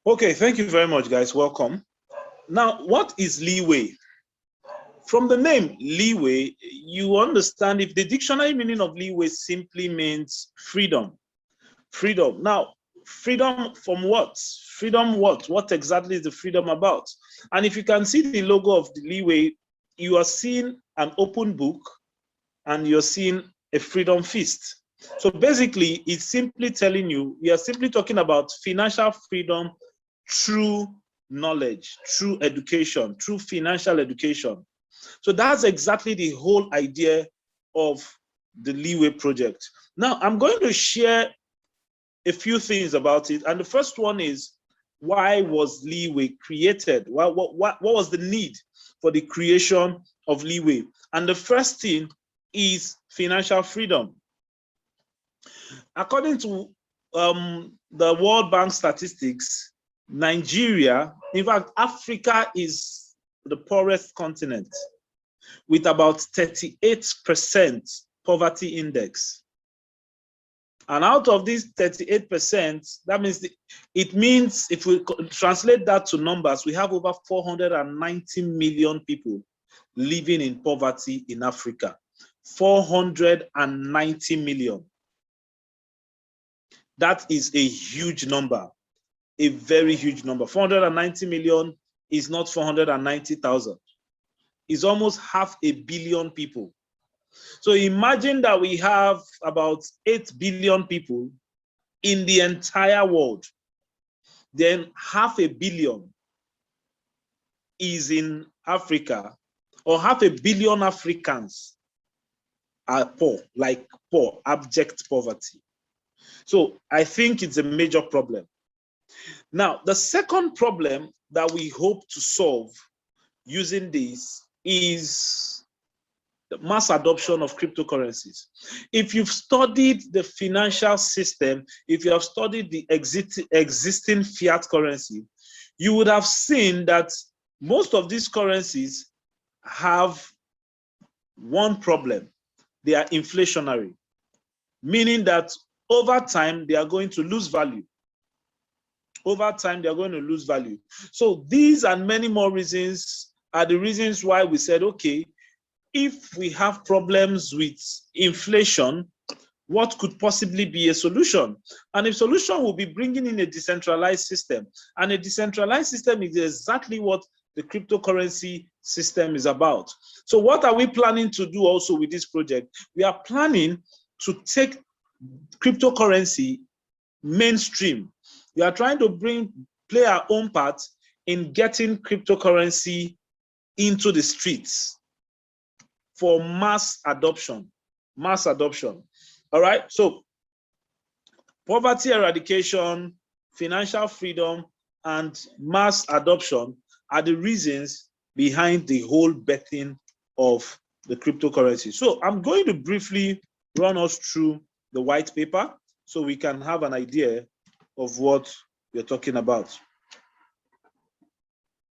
Okay, thank you very much, guys. Welcome. Now, what is leeway? From the name leeway, you understand if the dictionary meaning of leeway simply means freedom. Freedom. Now, freedom from what? Freedom what? What exactly is the freedom about? And if you can see the logo of the leeway, you are seeing an open book and you're seeing a freedom feast. So basically, it's simply telling you, we are simply talking about financial freedom through knowledge, through education, through financial education. So that's exactly the whole idea of the Leeway project. Now, I'm going to share a few things about it. And the first one is, why was Leeway created? What was the need for the creation of Leeway? And the first thing is financial freedom. According to the World Bank statistics, Nigeria, in fact, Africa is the poorest continent with about 38% poverty index. And out of this 38%, that means it means if we translate that to numbers, we have over 490 million people living in poverty in Africa. 490 million. That is a huge number, a very huge number. 490 million is not 490,000. It's almost 500 million people. So imagine that we have about 8 billion people in the entire world. Then 500 million is in Africa, or 500 million Africans are poor, like poor, abject poverty. So I think it's a major problem. Now, the second problem that we hope to solve using this is the mass adoption of cryptocurrencies. If you've studied the financial system, if you have studied the existing fiat currency, you would have seen that most of these currencies have one problem. They are inflationary, meaning that over time, they are going to lose value. Over time, they are going to lose value. So these and many more reasons are the reasons why we said, okay, if we have problems with inflation, what could possibly be a solution? And a solution will be bringing in a decentralized system. And a decentralized system is exactly what the cryptocurrency system is about. So what are we planning to do also with this project? We are planning to take cryptocurrency mainstream. We are trying to play our own part in getting cryptocurrency into the streets for mass adoption. Mass adoption. All right. So poverty eradication, financial freedom, and mass adoption are the reasons behind the whole birthing of the cryptocurrency. So I'm going to briefly run us through the white paper so we can have an idea of what we're talking about.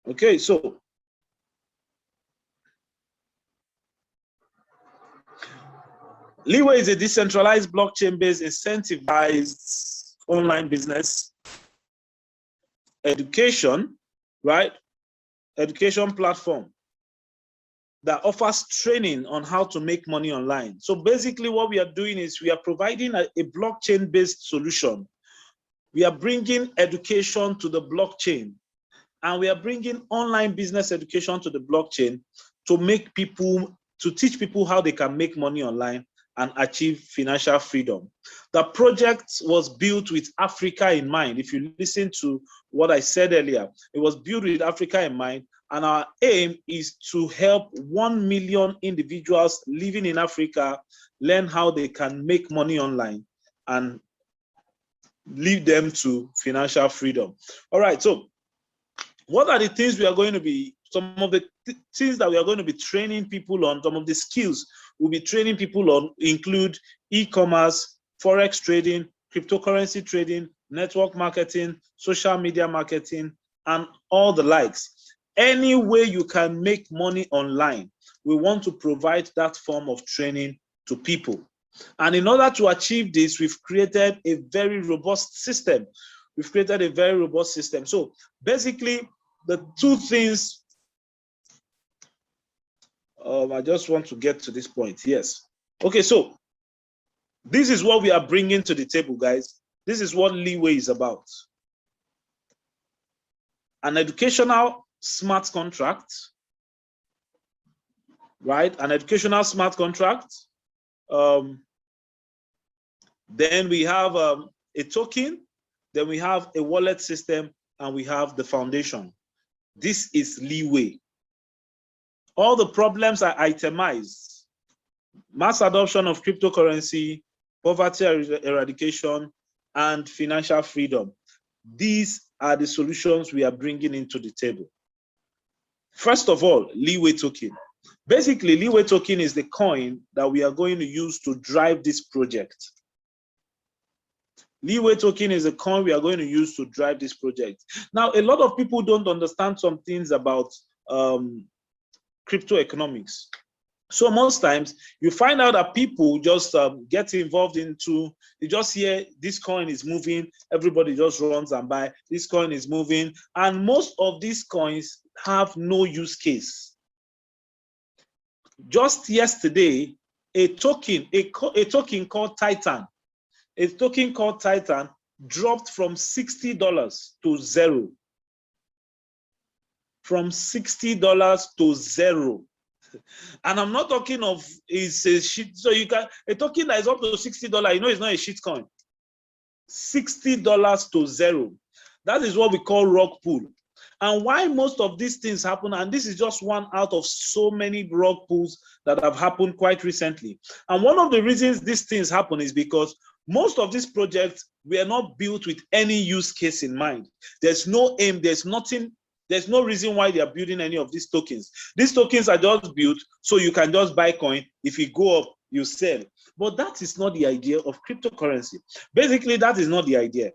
Okay, so Leeway is a decentralized blockchain-based incentivized online business education, right? Education platform that offers training on how to make money online. So basically what we are doing is we are providing a blockchain-based solution. We are bringing education to the blockchain, and we are bringing online business education to the blockchain to teach people how they can make money online and achieve financial freedom. The project was built with Africa in mind. If you listen to what I said earlier, it was built with Africa in mind, and our aim is to help 1 million individuals living in Africa learn how they can make money online and lead them to financial freedom. All right, so what are the things we are going to be, some of the things that we are going to be training people on, some of the skills we'll be training people on include e-commerce, forex trading, cryptocurrency trading, network marketing, social media marketing, and all the likes. Any way you can make money online, we want to provide that form of training to people. And in order to achieve this, we've created a very robust system. We've created a very robust system. So basically, the two things, I just want to get to this point. Yes. Okay, so this is what we are bringing to the table, guys. This is what Leeway is about. An educational smart contract, right? An educational smart contract. Then we have a token, then we have a wallet system, and we have the foundation. This is Leeway. All the problems are itemized. Mass adoption of cryptocurrency, poverty eradication, and financial freedom. These are the solutions we are bringing into the table. First of all, Leeway token. Basically, Leeway token is the coin that we are going to use to drive this project. Leeway token is a coin we are going to use to drive this project. Now, a lot of people don't understand some things about crypto economics. So most times you find out that people just get involved into, you just hear this coin is moving, everybody just runs and buy, this coin is moving, and most of these coins have no use case. Just yesterday, a token called Titan, dropped from $60 to zero. From $60 to zero. And I'm not talking of it's a shit. So you can, a token that is up to $60, you know, it's not a shit coin. $60 to zero. That is what we call rug pull. And why most of these things happen, and this is just one out of so many rug pulls that have happened quite recently. And one of the reasons these things happen is because most of these projects were not built with any use case in mind. There's no aim, there's nothing. There's no reason why they are building any of these tokens. These tokens are just built so you can just buy coin. If you go up, you sell. But that is not the idea of cryptocurrency. Basically, that is not the idea.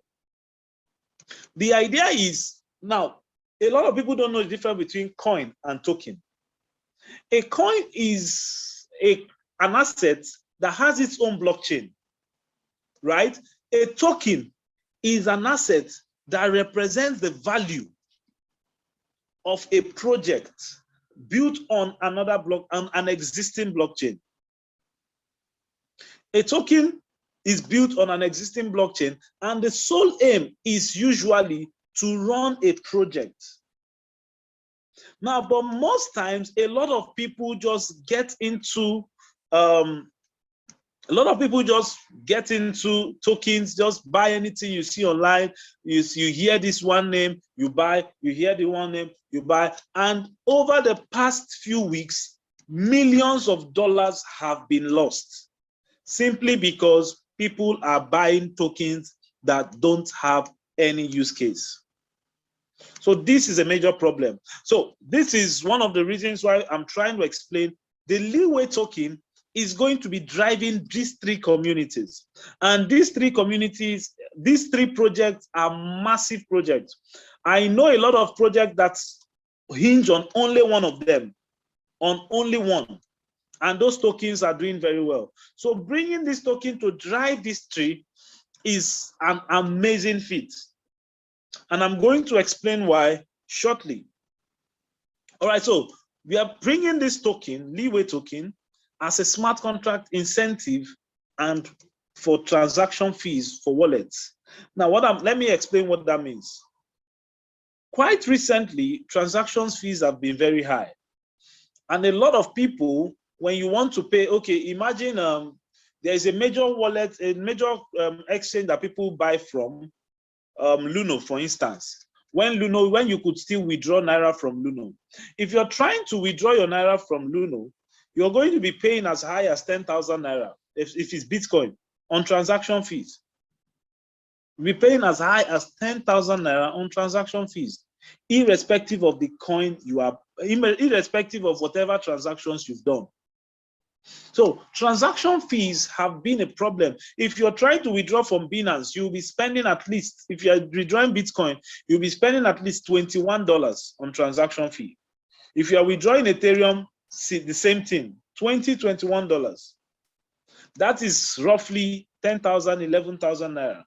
The idea is, now, a lot of people don't know the difference between coin and token. A coin is an asset that has its own blockchain, right? A token is an asset that represents the value of a project built on another block, on an existing blockchain. A token is built on an existing blockchain, and the sole aim is usually to run a project. Now, but most times, a lot of people just get into tokens, just buy anything you see online. You hear this one name, you buy, you hear the one name, you buy. And over the past few weeks, millions of dollars have been lost simply because people are buying tokens that don't have any use case. So this is a major problem. So this is one of the reasons why I'm trying to explain the Leeway token is going to be driving these three communities. And these three communities, these three projects are massive projects. I know a lot of projects that hinge on only one of them, on only one. And those tokens are doing very well. So bringing this token to drive this tree is an amazing feat. And I'm going to explain why shortly. All right, so we are bringing this token, Leeway token, as a smart contract incentive and for transaction fees for wallets. Now, let me explain what that means. Quite recently, transaction fees have been very high. And a lot of people, when you want to pay, okay, imagine there is a major wallet, a major exchange that people buy from, Luno, for instance. When you could still withdraw Naira from Luno. If you're trying to withdraw your Naira from Luno, you're going to be paying as high as 10,000 Naira if it's Bitcoin on transaction fees. You'll be paying as high as 10,000 Naira on transaction fees, irrespective of the coin you are, irrespective of whatever transactions you've done. So transaction fees have been a problem. If you're trying to withdraw from Binance, you'll be spending at least, if you're withdrawing Bitcoin, you'll be spending at least $21 on transaction fee. If you're withdrawing Ethereum, the same thing, $21. That is roughly 10,000, 11,000 Naira.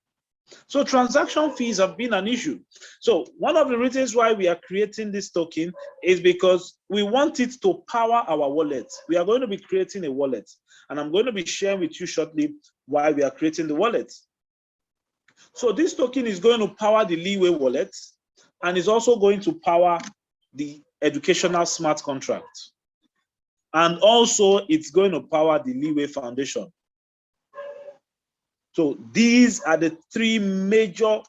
So transaction fees have been an issue. So one of the reasons why we are creating this token is because we want it to power our wallet. We are going to be creating a wallet, and I'm going to be sharing with you shortly why we are creating the wallet. So this token is going to power the Leeway wallet, and is also going to power the educational smart contract. And also it's going to power the Leeway Foundation. So these are the three major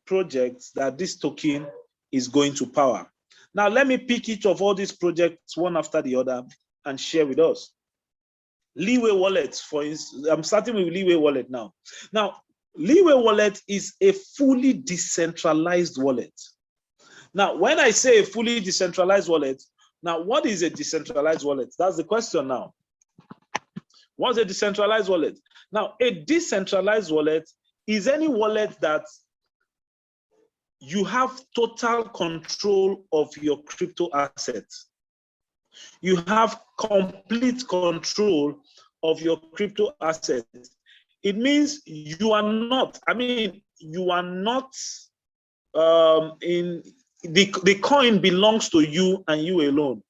projects that this token is going to power. Now, let me pick each of all these projects one after the other and share with us. Leeway Wallet, for instance, I'm starting with Leeway Wallet now. Now, Leeway Wallet is a fully decentralized wallet. Now, when I say a fully decentralized wallet, now what is a decentralized wallet? That's the question now. What's a decentralized wallet? Now, a decentralized wallet is any wallet that you have total control of your crypto assets. You have complete control of your crypto assets. It means you are not, you are not in the coin belongs to you and you alone.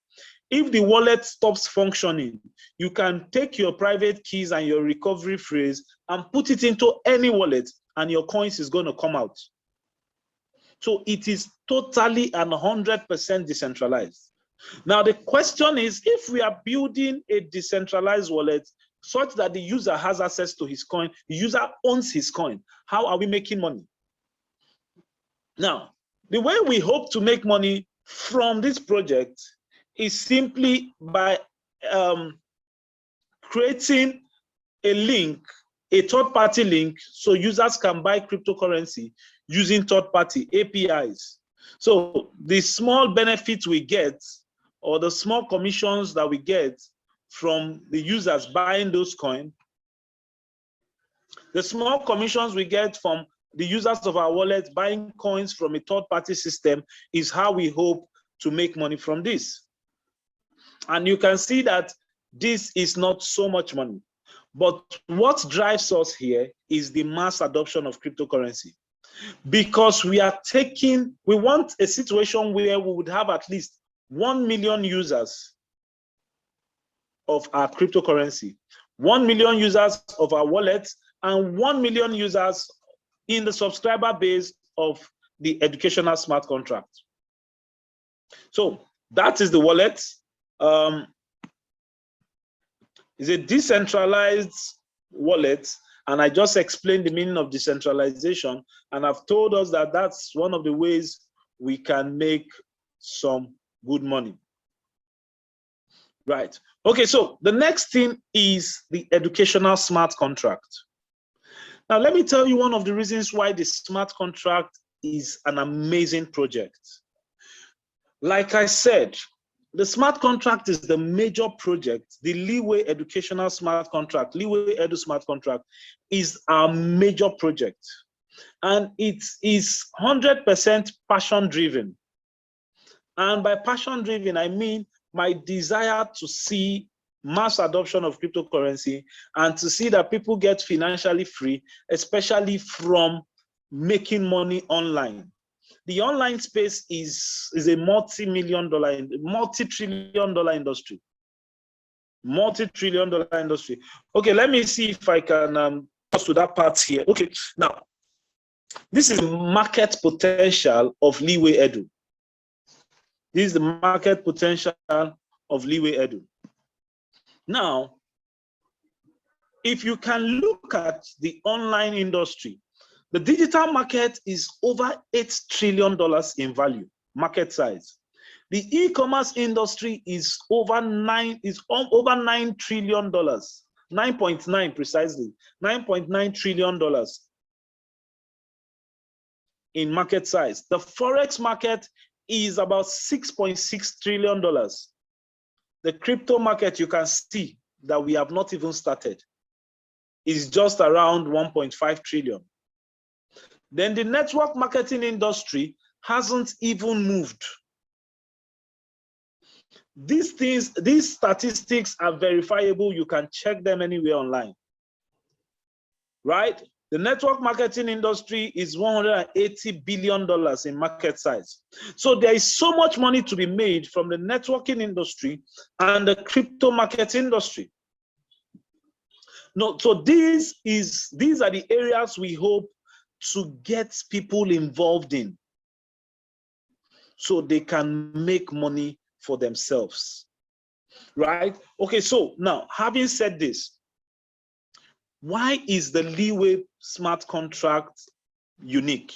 If the wallet stops functioning, you can take your private keys and your recovery phrase and put it into any wallet, and your coins is going to come out. So it is totally and 100% decentralized. Now the question is, if we are building a decentralized wallet such that the user has access to his coin, the user owns his coin, how are we making money? Now, the way we hope to make money from this project is simply by creating a link, a third-party link, so users can buy cryptocurrency using third-party APIs. So the small benefits we get, or the small commissions that we get from the users buying those coins, the small commissions we get from the users of our wallet buying coins from a third-party system is how we hope to make money from this. And you can see that this is not so much money. But what drives us here is the mass adoption of cryptocurrency. Because we want a situation where we would have at least 1 million users of our cryptocurrency, 1 million users of our wallets, and 1 million users in the subscriber base of the educational smart contract. So that is the wallet. It's a decentralized wallet, and I just explained the meaning of decentralization, and I've told us that that's one of the ways we can make some good money. Right. Okay, so the next thing is the educational smart contract. Now, let me tell you one of the reasons why the smart contract is an amazing project. Like I said, the smart contract is the major project. The Leeway Educational Smart Contract, Leeway Edu Smart Contract, is our major project. And it is 100% passion-driven. And by passion-driven, I mean my desire to see mass adoption of cryptocurrency and to see that people get financially free, especially from making money online. The online space is a multi-trillion dollar industry. Multi-trillion dollar industry. Okay, let me see if I can go to that part here. Okay, now, this is the market potential of Leeway Edu. This is the market potential of Leeway Edu. Now, if you can look at the online industry, the digital market is over $8 trillion in value, market size. The e-commerce industry is over $9 trillion, 9.9 precisely, $9.9 trillion in market size. The Forex market is about $6.6 trillion. The crypto market, you can see that we have not even started, is just around 1.5 trillion. Then the network marketing industry hasn't even moved. These statistics are verifiable. You can check them anywhere online. Right? The network marketing industry is $180 billion in market size. So there is so much money to be made from the networking industry and the crypto market industry. No, so these are the areas we hope to get people involved in so they can make money for themselves, right? Okay, so now, having said this, why is the Leeway smart contract unique?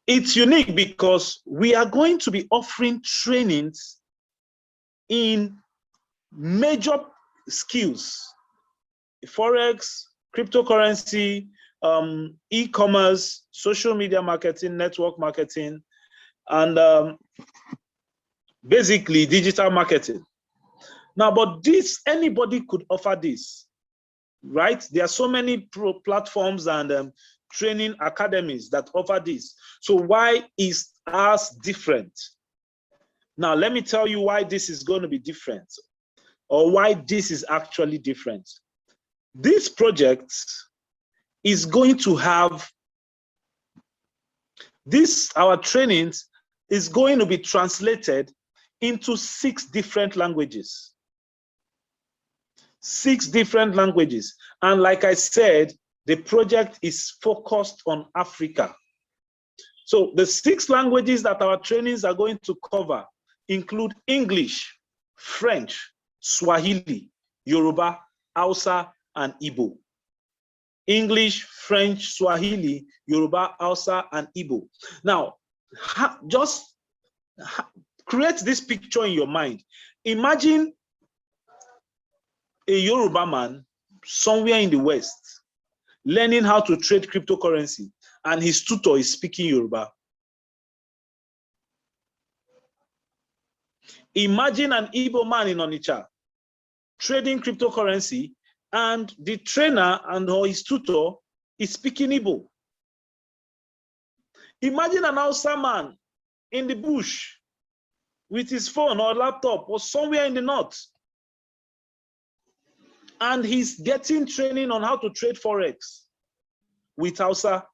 It's unique because we are going to be offering trainings in major skills: Forex, cryptocurrency, e-commerce, social media marketing, network marketing, and basically digital marketing. Now, but this, anybody could offer this, right? There are so many platforms and training academies that offer this. So why is ours different? Now, let me tell you why this is going to be different, or why this is actually different. This project is going to have our trainings is going to be translated into 6 different languages. 6 different languages. And like I said, the project is focused on Africa. So the 6 languages that our trainings are going to cover include English, French, Swahili, Yoruba, Hausa, and Igbo. English, French, Swahili, Yoruba, Hausa, and Igbo. Now, just create this picture in your mind. Imagine a Yoruba man somewhere in the West learning how to trade cryptocurrency, and his tutor is speaking Yoruba. Imagine an Igbo man in Onitsha trading cryptocurrency, and the trainer and his tutor is speaking Igbo. Imagine an Hausa man in the bush with his phone or laptop or somewhere in the north, and he's getting training on how to trade Forex with Hausa.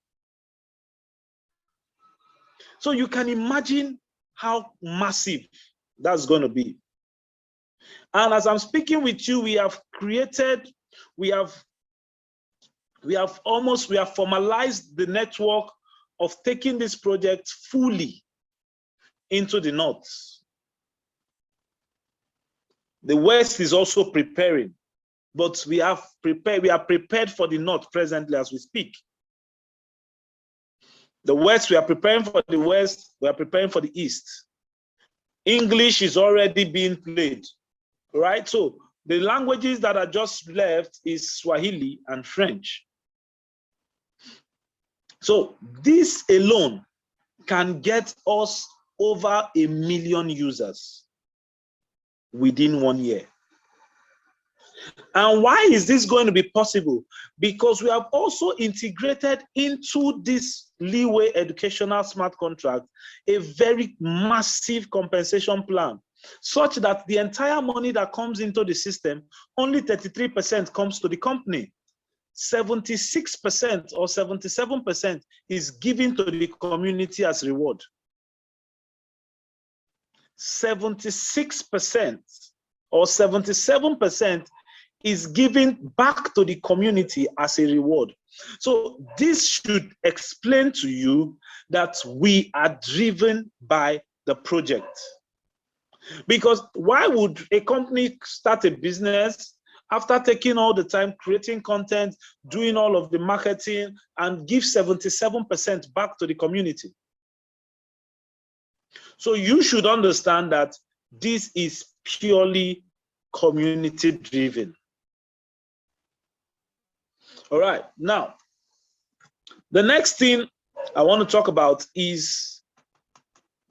So you can imagine how massive that's going to be. And as I'm speaking with you, we have formalized the network of taking this project fully into the north. The West is also preparing, but we are prepared for the north presently as we speak. The West, we are preparing for the West, we are preparing for the East. English is already being played, right? So the languages that are just left is Swahili and French. So this alone can get us over 1 million users within 1 year. And why is this going to be possible? Because we have also integrated into this Leeway educational smart contract a very massive compensation plan, such that the entire money that comes into the system, only 33% comes to the company. 76% or 77% is given to the community as reward. 76% or 77% is given back to the community as a reward. So this should explain to you that we are driven by the project. Because why would a company start a business after taking all the time creating content, doing all of the marketing, and give 77% back to the community? So you should understand that this is purely community driven. All right, now, the next thing I want to talk about is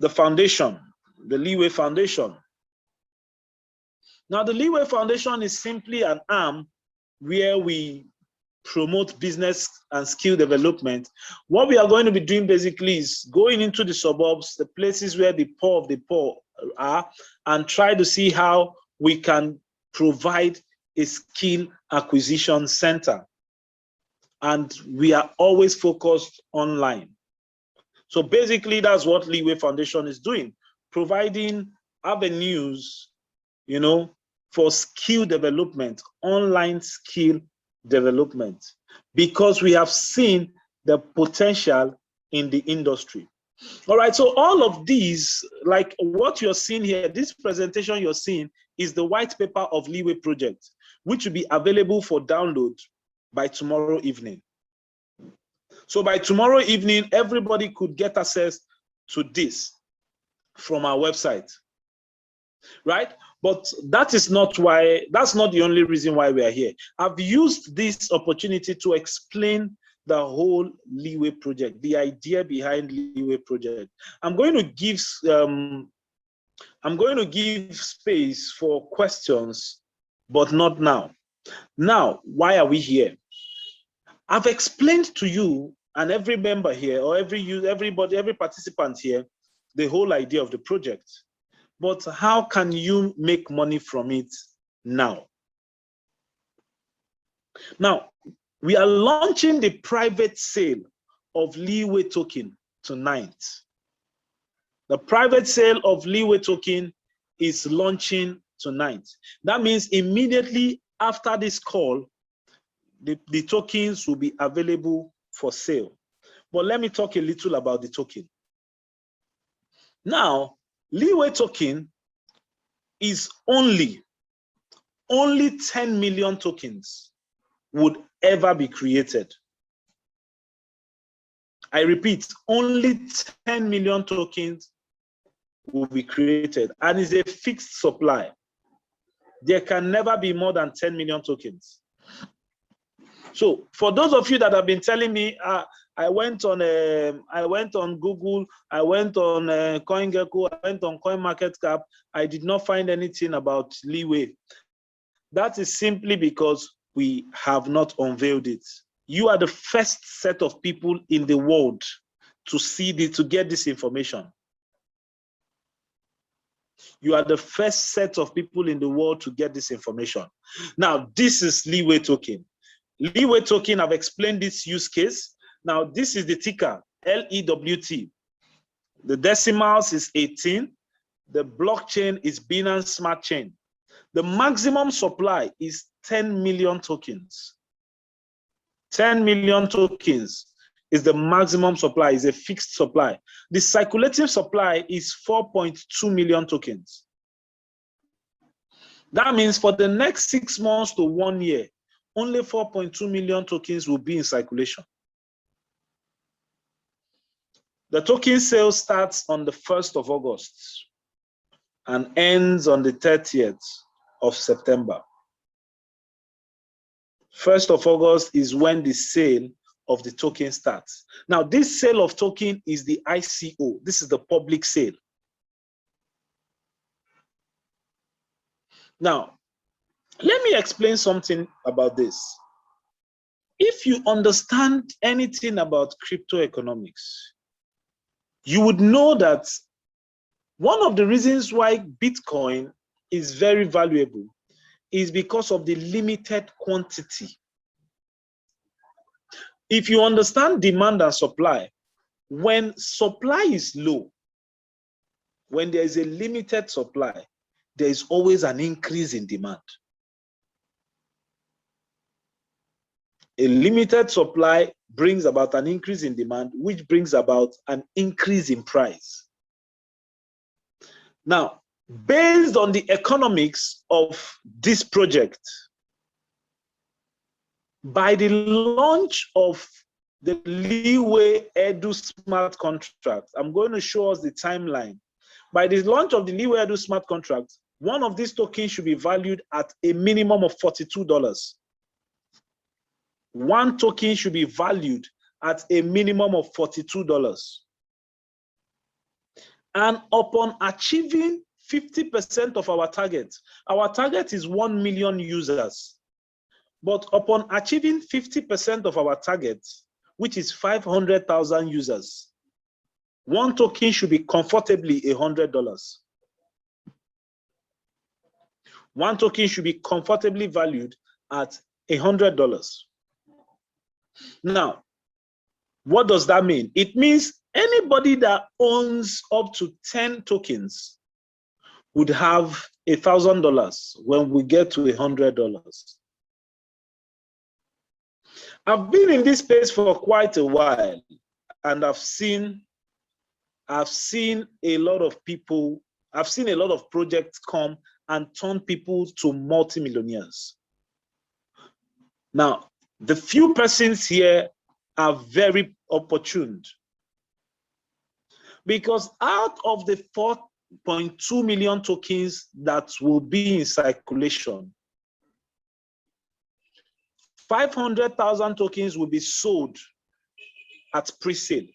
the foundation, the Leeway Foundation. Now, the Leeway Foundation is simply an arm where we promote business and skill development. What we are going to be doing basically is going into the suburbs, the places where the poor of the poor are, and try to see how we can provide a skill acquisition center. and we are always focused online. So basically, that's what Leeway Foundation is doing, providing avenues, for skill development, online skill development, because we have seen the potential in the industry. All right, so all of these, like what you're seeing here, this presentation you're seeing is the white paper of Leeway project, which will be available for download by tomorrow evening. So by tomorrow evening, everybody could get access to this from our website, right? But that's not the only reason why we are here. I've used this opportunity to explain the whole Leeway project, the idea behind Leeway project. I'm going to give space for questions, but not now. Now, why are we here? I've explained to you and every member here, or every participant here, the whole idea of the project. But how can you make money from it now? Now, we are launching the private sale of Leeway token tonight. The private sale of Leeway token is launching tonight. That means immediately after this call, the tokens will be available for sale. But let me talk a little about the token. Now, Leeway token is only 10 million tokens would ever be created. I repeat, only 10 million tokens will be created, and it's a fixed supply. There can never be more than 10 million tokens. So for those of you that have been telling me, I went on Google, I went on CoinGecko, I went on CoinMarketCap, I did not find anything about Leeway. That is simply because we have not unveiled it. You are the first set of people in the world to see this, to get this information. You are the first set of people in the world to get this information. Now, this is Leeway token. Leeway token, I've explained this use case. Now, this is the ticker, LEWT. The decimals is 18. The blockchain is Binance Smart Chain. The maximum supply is 10 million tokens. 10 million tokens is the maximum supply, is a fixed supply. The circulating supply is 4.2 million tokens. That means for the next 6 months to 1 year, only 4.2 million tokens will be in circulation. The token sale starts on the 1st of August and ends on the 30th of September. 1st of August is when the sale of the token starts. Now, this sale of token is the ICO. This is the public sale. Now, let me explain something about this. If you understand anything about crypto economics, you would know that one of the reasons why Bitcoin is very valuable is because of the limited quantity. If you understand demand and supply, when supply is low, when there is a limited supply, there is always an increase in demand. A limited supply brings about an increase in demand, which brings about an increase in price. Now, based on the economics of this project, by the launch of the Leeway Edu smart contract, I'm going to show us the timeline. By the launch of the Leeway Edu smart contract, one of these tokens should be valued at a minimum of $42. One token should be valued at a minimum of $42. And upon achieving 50% of our target is 1 million users. But upon achieving 50% of our target, which is 500,000 users, one token should be comfortably $100. One token should be comfortably valued at $100. Now, what does that mean? It means anybody that owns up to 10 tokens would have $1,000 when we get to $100. I've been in this space for quite a while, and I've seen a lot of people, I've seen a lot of projects come and turn people to multimillionaires. Now, the few persons here are very opportune, because out of the 4.2 million tokens that will be in circulation, 500,000 tokens will be sold at pre-sale.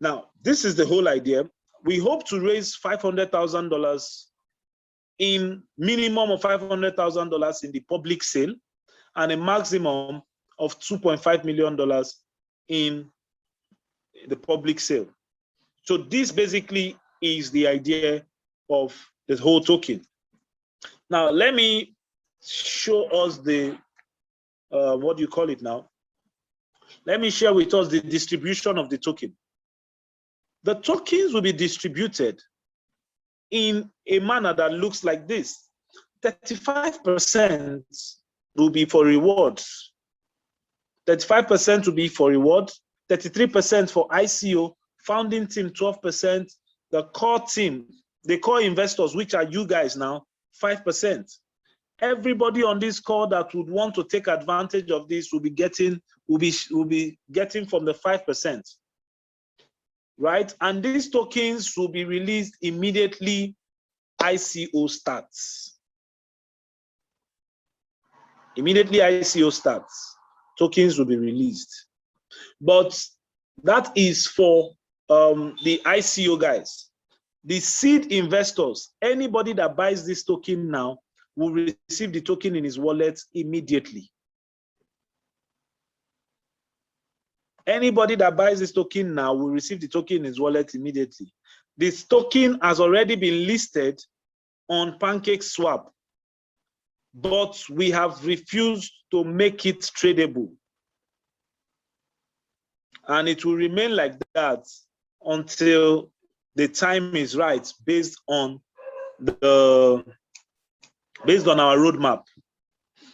Now, this is the whole idea. We hope to raise $500,000 in minimum of $500,000 in the public sale and a maximum of $2.5 million in the public sale. So this basically is the idea of the whole token. Now, let me show us the, what do you call it now? Let me share with us the distribution of the token. The tokens will be distributed in a manner that looks like this. 35% will be for rewards. 35% will be for rewards. 33% for ICO, founding team 12%, the core team, the core investors, which are you guys now, 5%. Everybody on this call that would want to take advantage of this will be getting from the 5%. Right? And these tokens will be released immediately ICO starts. Immediately ICO starts, tokens will be released. But that is for the ICO guys. The seed investors, anybody that buys this token now will receive the token in his wallet immediately. Anybody that buys this token now will receive the token in his wallet immediately. This token has already been listed on PancakeSwap, but we have refused to make it tradable. And it will remain like that until the time is right, based on our roadmap.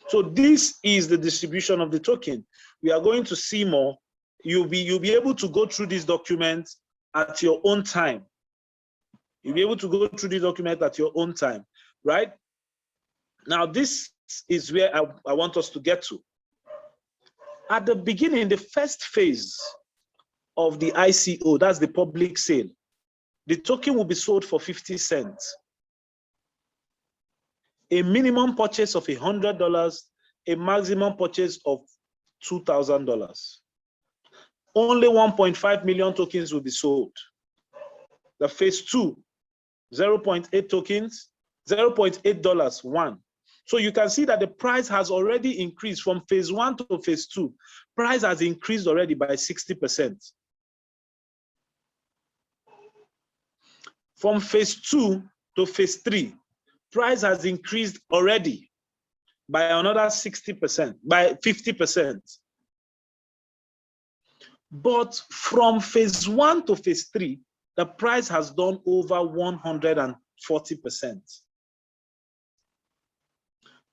So this is the distribution of the token. We are going to see more. You'll be able to go through this document at your own time. You'll be able to go through this document at your own time, right? Now, this is where I want us to get to. At the beginning, the first phase of the ICO, that's the public sale, the token will be sold for 50 cents. A minimum purchase of $100, a maximum purchase of $2,000. Only 1.5 million tokens will be sold. The phase 2, 0.8 tokens, $0.8, one. So you can see that the price has already increased from phase 1 to phase 2. Price has increased already by 60%. From phase 2 to phase 3, price has increased already by another 60%, by 50%. But from phase 1 to phase 3, the price has done over 140%.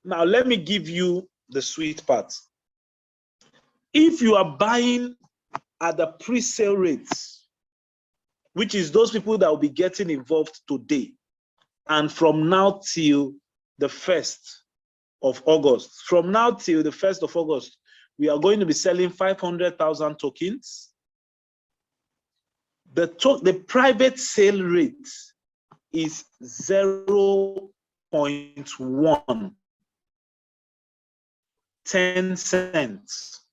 Now, let me give you the sweet part. If you are buying at the pre-sale rates, which is those people that will be getting involved today, and from now till the 1st of August, from now till the 1st of August, we are going to be selling 500,000 tokens. The private sale rate is 0.1, 10 cents.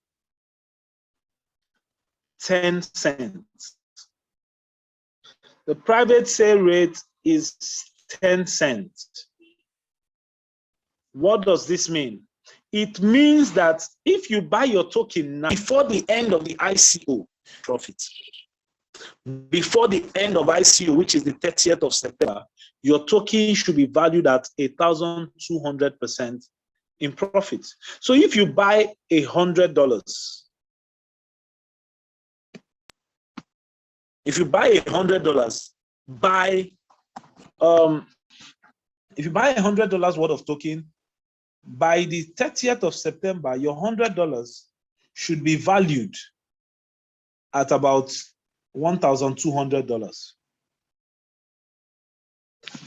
10 cents. The private sale rate is 10 cents. What does this mean? It means that if you buy your token now, before the end of the ICO, profit. Before the end of ICO, which is the 30th of September, your token should be valued at 1,200% in profit. So if you buy $100, if you buy $100, if you buy $100 worth of token, by the 30th of September, your $100 should be valued at about $1,200.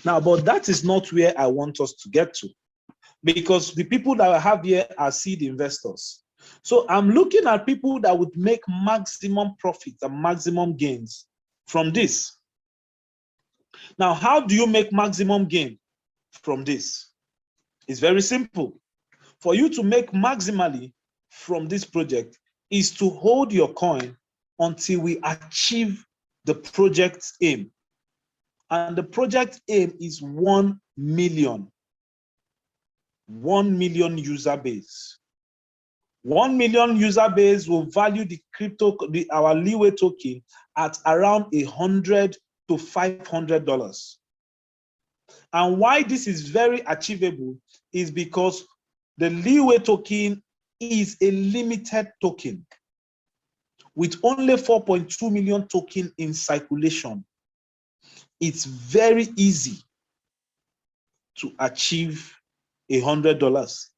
Now, but that is not where I want us to get to, because the people that I have here are seed investors. So I'm looking at people that would make maximum profits and maximum gains from this. Now, how do you make maximum gain from this? It's very simple. For you to make maximally from this project is to hold your coin until we achieve the project's aim. And the project aim is 1 million. 1 million user base. 1 million user base will value our Leeway token at around $100 to $500. And why this is very achievable is because the Leeway token is a limited token with only 4.2 million token in circulation. It's very easy to achieve $100.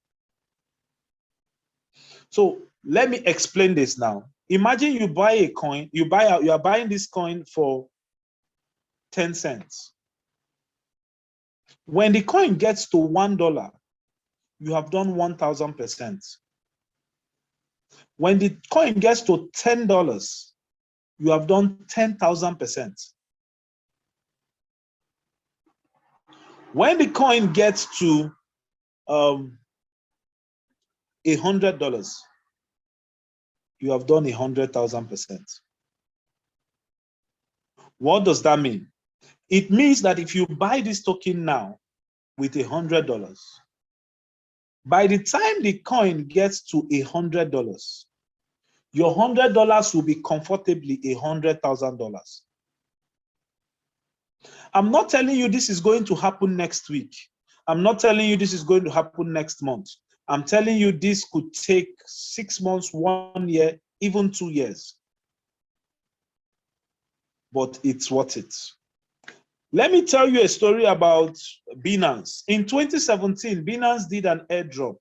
So let me explain this now. Imagine you buy a coin, you are buying this coin for 10 cents. When the coin gets to $1, you have done 1,000%. When the coin gets to $10, you have done 10,000%. When the coin gets to $100, you have done 100,000%. What does that mean? It means that if you buy this token now with $100, by the time the coin gets to $100, your $100 will be comfortably $100,000. I'm not telling you this is going to happen next week. I'm not telling you this is going to happen next month. I'm telling you this could take 6 months, 1 year, even 2 years. But it's worth it. Let me tell you a story about Binance. In 2017, Binance did an airdrop.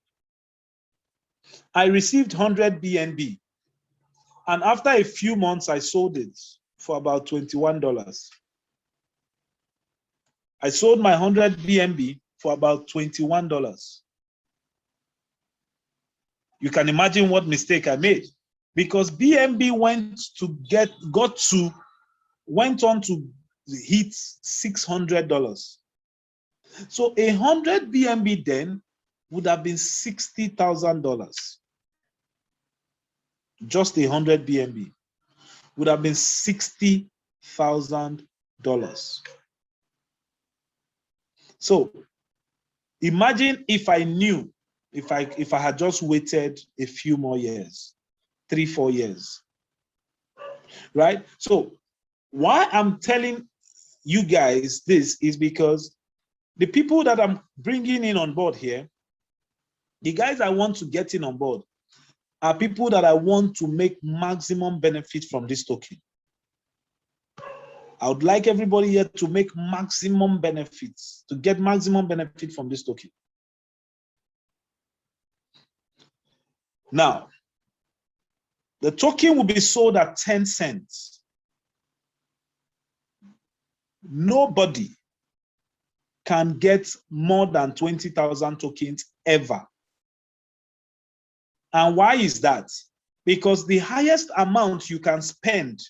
I received 100 BNB. And after a few months, I sold it for about $21. I sold my 100 BNB for about $21. You can imagine what mistake I made, because BNB went on to hit $600. So 100 BNB then would have been $60,000. Just 100 BNB would have been $60,000. So imagine if I knew, if I had just waited a few more years, 3-4 years, right? So why I'm telling you guys this is because the people that I'm bringing in on board here, the guys I want to get in on board, are people that I want to make maximum benefit from this token. I would like everybody here to make maximum benefits, to get maximum benefit from this token. Now, the token will be sold at 10 cents. Nobody can get more than 20,000 tokens ever. And why is that? Because the highest amount you can spend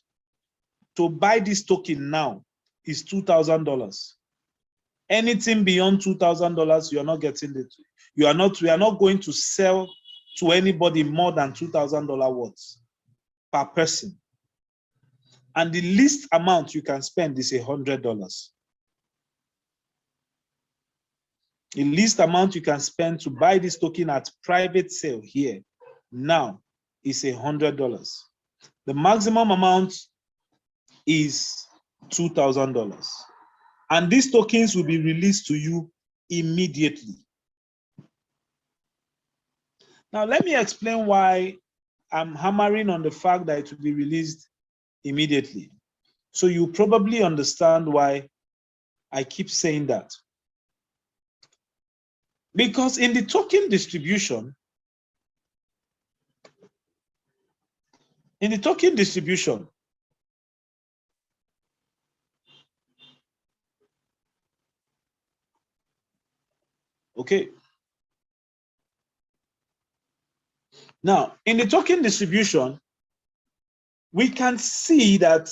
to buy this token now is $2,000. Anything beyond $2,000, you are not getting it. We are not going to sell to anybody more than $2,000 worth per person. And the least amount you can spend is $100. The least amount you can spend to buy this token at private sale here now is $100. The maximum amount is $2,000. And these tokens will be released to you immediately. Now, let me explain why I'm hammering on the fact that it will be released immediately. So you probably understand why I keep saying that. Because in the token distribution, okay. Now, in the token distribution, we can see that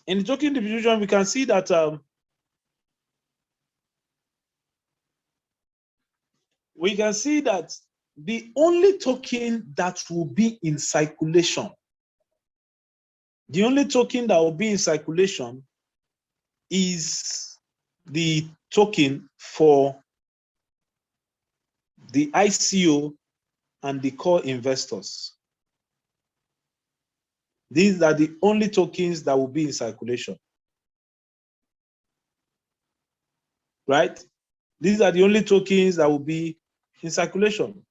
in the token distribution, we can see that the only token that will be in circulation, is the token for the ICO and the core investors. These are the only tokens that will be in circulation, right? These are the only tokens that will be in circulation.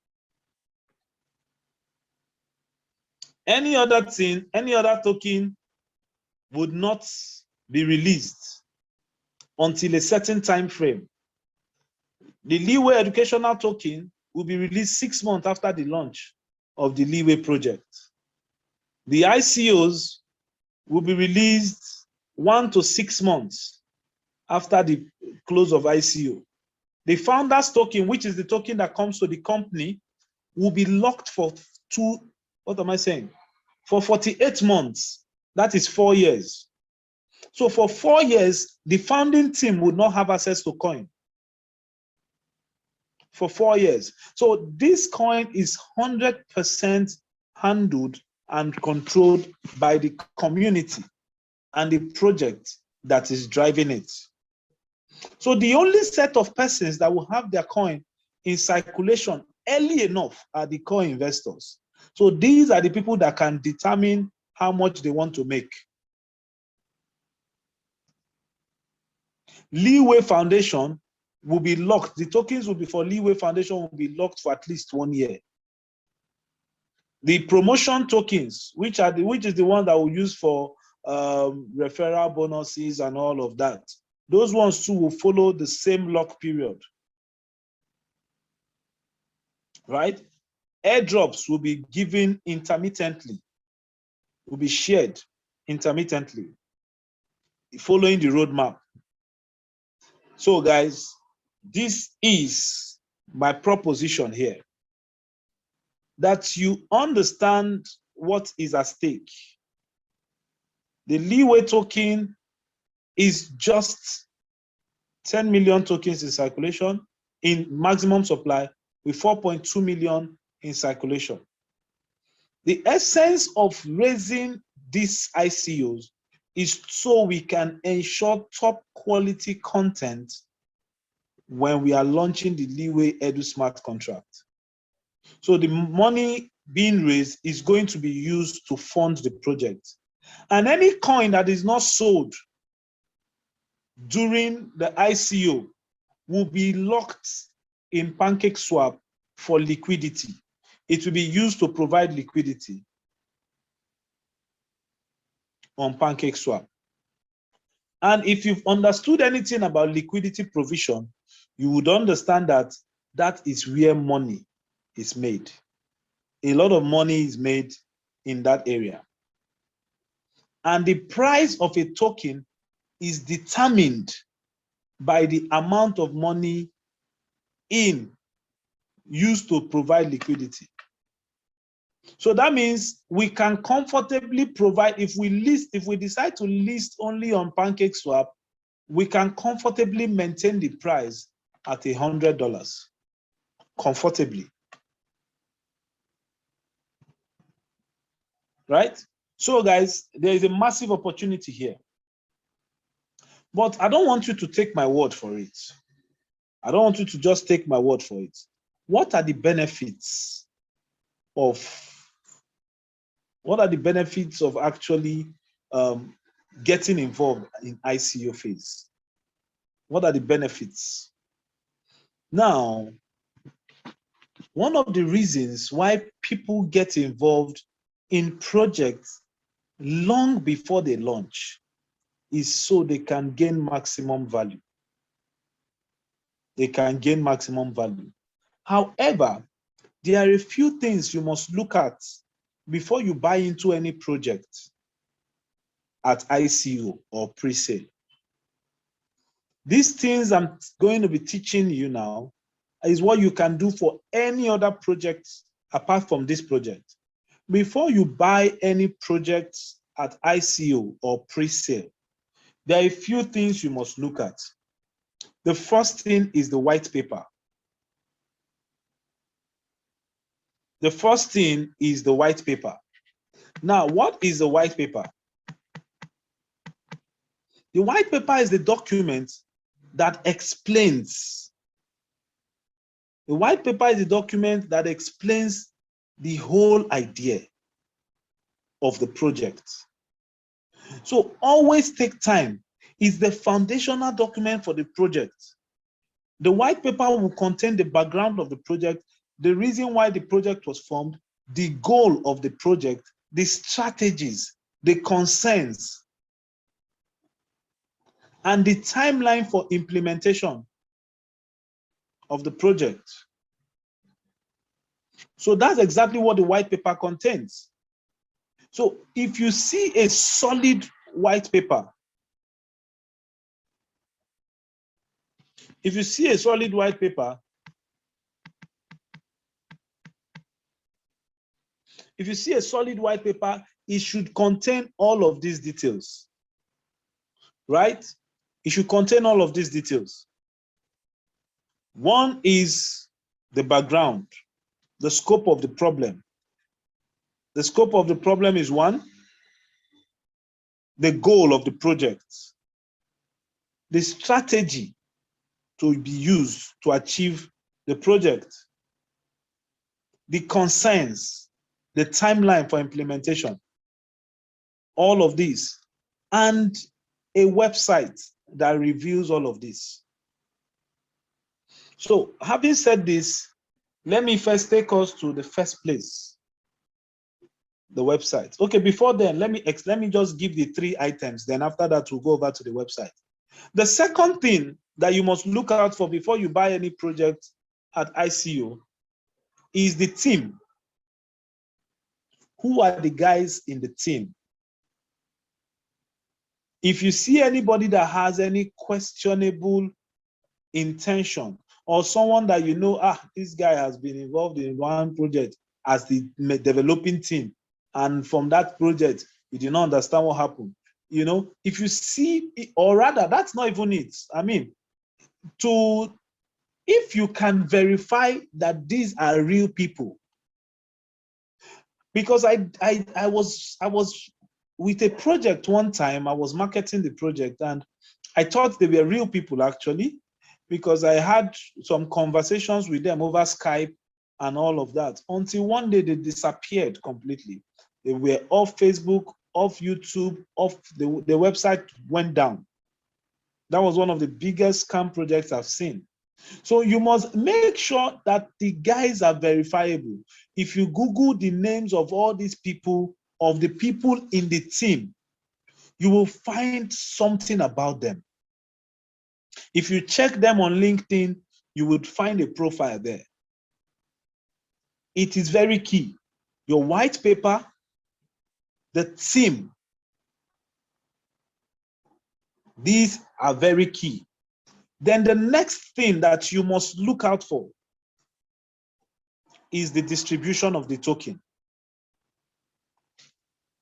Any other token would not be released until a certain time frame. The Leeway educational token will be released 6 months after the launch of the Leeway project. The ICOs will be released 1 to 6 months after the close of ICO. The founders token, which is the token that comes to the company, will be locked for 48 months. That is 4 years. So for 4 years, the founding team would not have access to coin. For 4 years. So this coin is 100% handled and controlled by the community and the project that is driving it. So the only set of persons that will have their coin in circulation early enough are the core investors. So these are the people that can determine how much they want to make. Leeway Foundation will be locked. The tokens will be for Leeway Foundation will be locked for at least 1 year. The promotion tokens, which is the one that we'll use for referral bonuses and all of that, those ones too will follow the same lock period, right? Airdrops will be given intermittently, will be shared intermittently, following the roadmap. So guys, this is my proposition here, that you understand what is at stake. The Leeway token is just 10 million tokens in circulation in maximum supply, with 4.2 million in circulation. The essence of raising these ICOs is so we can ensure top quality content when we are launching the Leeway Edu Smart contract. So the money being raised is going to be used to fund the project. And any coin that is not sold during the ICO will be locked in PancakeSwap for liquidity. It will be used to provide liquidity on PancakeSwap. And if you've understood anything about liquidity provision, you would understand that that is where money is made. A lot of money is made in that area. And the price of a token is determined by the amount of money used to provide liquidity. So that means we can comfortably provide, if we decide to list only on PancakeSwap, we can comfortably maintain the price at $100 comfortably. Right? So guys, there is a massive opportunity here. But I don't want you to take my word for it. I don't want you to just take my word for it. What are the benefits of actually getting involved in ICO phase? What are the benefits? Now, one of the reasons why people get involved in projects long before they launch is so they can gain maximum value. They can gain maximum value. However, there are a few things you must look at before you buy into any project at ICO or pre-sale. These things I'm going to be teaching you now is what you can do for any other project apart from this project. Before you buy any projects at ICO or pre-sale, there are a few things you must look at. The first thing is the white paper. The first thing is the white paper. Now, what is the white paper? The white paper is the document that explains. The white paper is the document that explains the whole idea of the project. So always take time. It's the foundational document for the project. The white paper will contain the background of the project, the reason why the project was formed, the goal of the project, the strategies, the concerns, and the timeline for implementation of the project. So that's exactly what the white paper contains. So if you see a solid white paper, if you see a solid white paper, it should contain all of these details, right? It should contain all of these details. One is the background, the scope of the problem. The scope of the problem is one, the goal of the project, the strategy to be used to achieve the project, the concerns, the timeline for implementation, all of these, and a website that reveals all of this. So having said this, let me first take us to the first place, the website. Okay, before then, let me just give the 3 items. Then after that, we'll go over to the website. The second thing that you must look out for before you buy any project at ICO is the team. Who are the guys in the team? If you see anybody that has any questionable intention, or someone that you know, this guy has been involved in one project as the developing team, and from that project, you did not understand what happened. You know, if you see, or rather, that's not even it. I mean, if you can verify that these are real people, because I was with a project one time, I was marketing the project, and I thought they were real people actually, because I had some conversations with them over Skype and all of that, until one day they disappeared completely. They were off Facebook, off YouTube, off the website went down. That was one of the biggest scam projects I've seen. So you must make sure that the guys are verifiable. If you Google the names of all these people, of the people in the team, you will find something about them. If you check them on LinkedIn, you would find a profile there. It is very key. Your white paper, the team, these are very key. Then the next thing that you must look out for is the distribution of the token.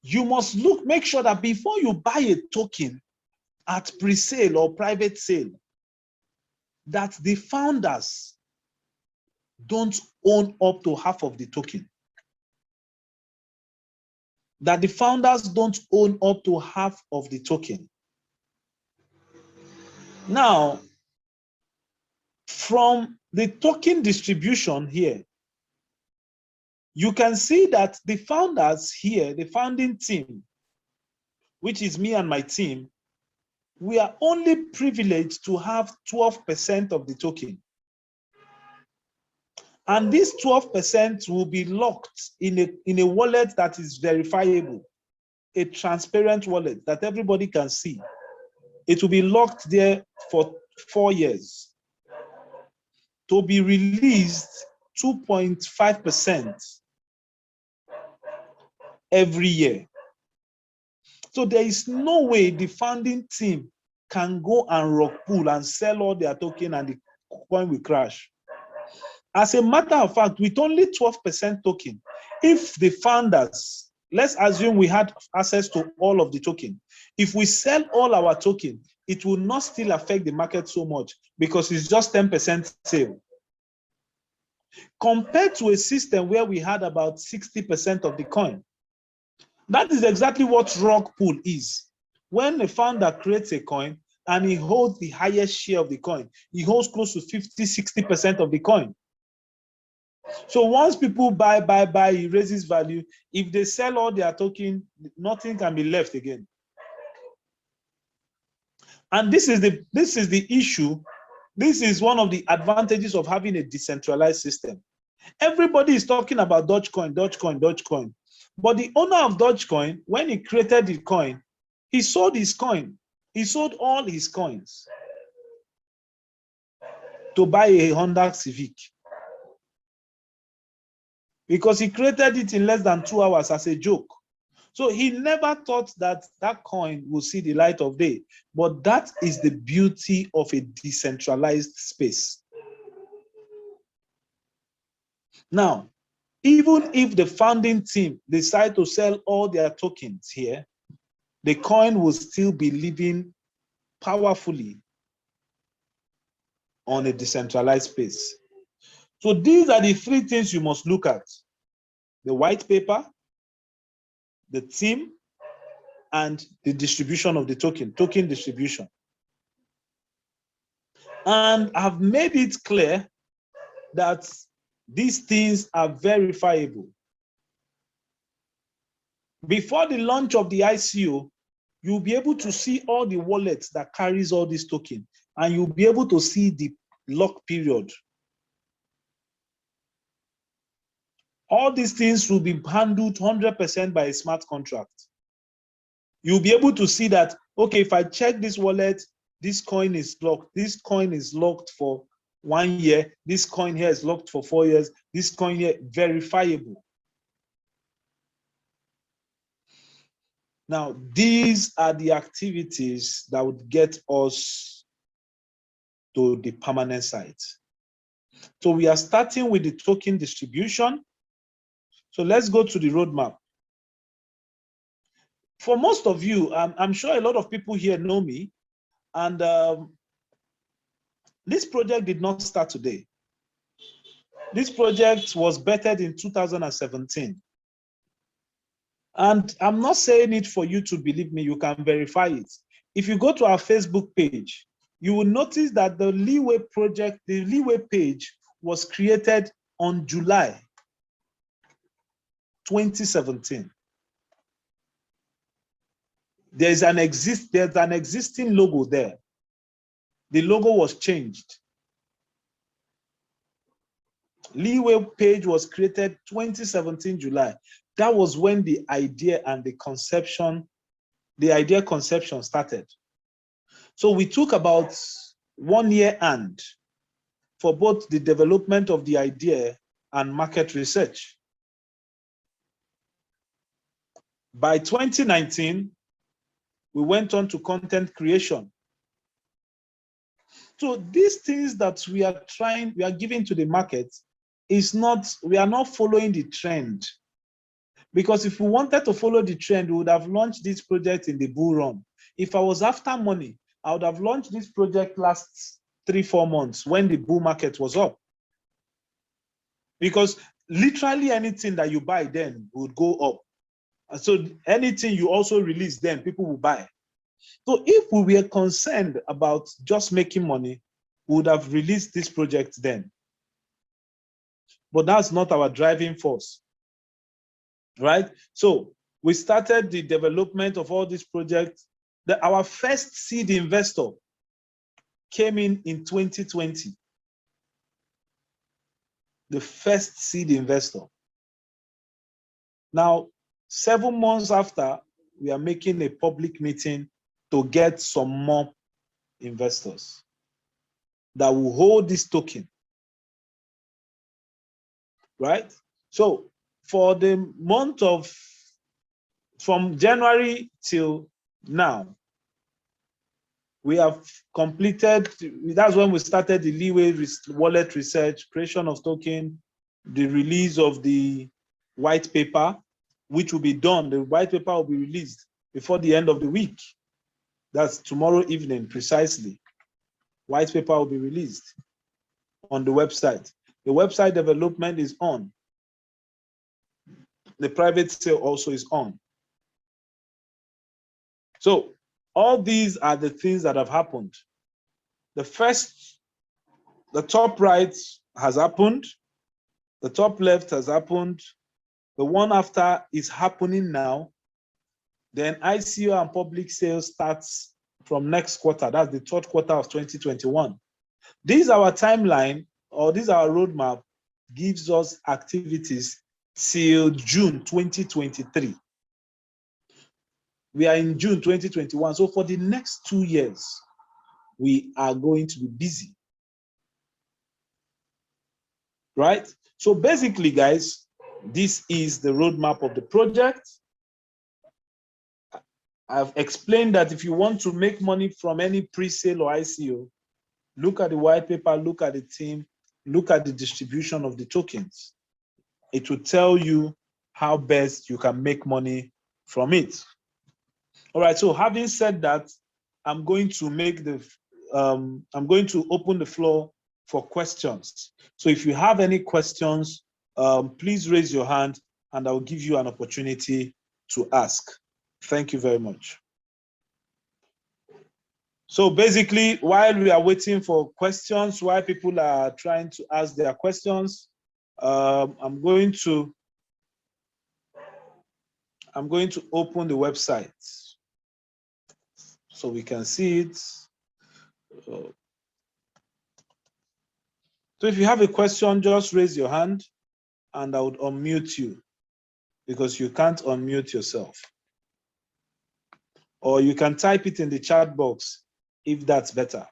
You must make sure that before you buy a token at pre-sale or private sale, that the founders don't own up to half of the token. That the founders don't own up to half of the token. Now, from the token distribution here, you can see that the founders here, the founding team, which is me and my team, we are only privileged to have 12% of the token. And this 12% will be locked in a wallet that is verifiable, a transparent wallet that everybody can see. It will be locked there for 4 years. To be released 2.5% every year. So there is no way the founding team can go and rug pull and sell all their token and the coin will crash. As a matter of fact, with only 12% token, if the founders, let's assume we had access to all of the token, if we sell all our token, it will not still affect the market so much because it's just 10% sale. Compared to a system where we had about 60% of the coin. That is exactly what rug pull is. When a founder creates a coin and he holds the highest share of the coin, he holds close to 50, 60% of the coin. So once people buy, he raises value. If they sell all their token, nothing can be left again. And this is the issue. This is one of the advantages of having a decentralized system. Everybody is talking about Dogecoin, Dogecoin, Dogecoin. But the owner of Dogecoin, when he created the coin, he sold his coin. He sold all his coins to buy a Honda Civic. Because he created it in less than 2 hours as a joke. So he never thought that that coin will see the light of day. But that is the beauty of a decentralized space. Now, even if the founding team decide to sell all their tokens here, the coin will still be living powerfully on a decentralized space. So these are the 3 things you must look at: the white paper, the team, and the distribution of the token distribution. And I've made it clear that these things are verifiable. Before the launch of the ICO, you'll be able to see all the wallets that carries all these tokens, and you'll be able to see the lock period. All these things will be handled 100% by a smart contract. You'll be able to see that, okay, if I check this wallet, this coin is locked. This coin is locked for 1 year. This coin here is locked for 4 years. This coin here, verifiable. Now, these are the activities that would get us to the permanent site. So we are starting with the token distribution. So let's go to the roadmap. For most of you, I'm sure a lot of people here know me, and this project did not start today. This project was bettered in 2017. And I'm not saying it for you to believe me, you can verify it. If you go to our Facebook page, you will notice that the Leeway project, the Leeway page was created on July 2017. There's an existing logo there. The logo was changed. Leeway page was created 2017 July. That was when the idea and the idea conception started. So we took about 1 year and for both the development of the idea and market research. By 2019, we went on to content creation. So these things that we are giving to the market we are not following the trend. Because if we wanted to follow the trend, we would have launched this project in the bull run. If I was after money, I would have launched this project last 3-4 months when the bull market was up. Because literally anything that you buy then would go up. And so anything you also release then, people will buy. So if we were concerned about just making money, we would have released this project then. But that's not our driving force. Right? So we started the development of all these projects. Our first seed investor came in 2020. the first seed investor. Now, 7 months after, we are making a public meeting to get some more investors that will hold this token, right? So for the month of, from January till now, we have completed, that's when we started the Leeway wallet research, creation of token, the release of the white paper, which will be done. The white paper will be released before the end of the week. That's tomorrow evening, precisely. White paper will be released on the website. The website development is on. The private sale also is on. So all these are the things that have happened. The first, the top right has happened. The top left has happened. The one after is happening now. Then ICO and public sales starts from next quarter. That's the third quarter of 2021. This is our timeline, or this is our roadmap, gives us activities till June 2023. We are in June 2021. So for the next 2 years, we are going to be busy. Right? So basically, guys, this is the roadmap of the project. I've explained that if you want to make money from any pre-sale or ICO, look at the white paper, look at the team, look at the distribution of the tokens. It will tell you how best you can make money from it. All right, so having said that, I'm going to make the, I'm going to open the floor for questions. So if you have any questions, please raise your hand and I'll give you an opportunity to ask. Thank you very much. So basically, while we are waiting for questions, while people are trying to ask their questions, I'm going to open the website so we can see it. So if you have a question, just raise your hand and I would unmute you because you can't unmute yourself. Or you can type it in the chat box if that's better.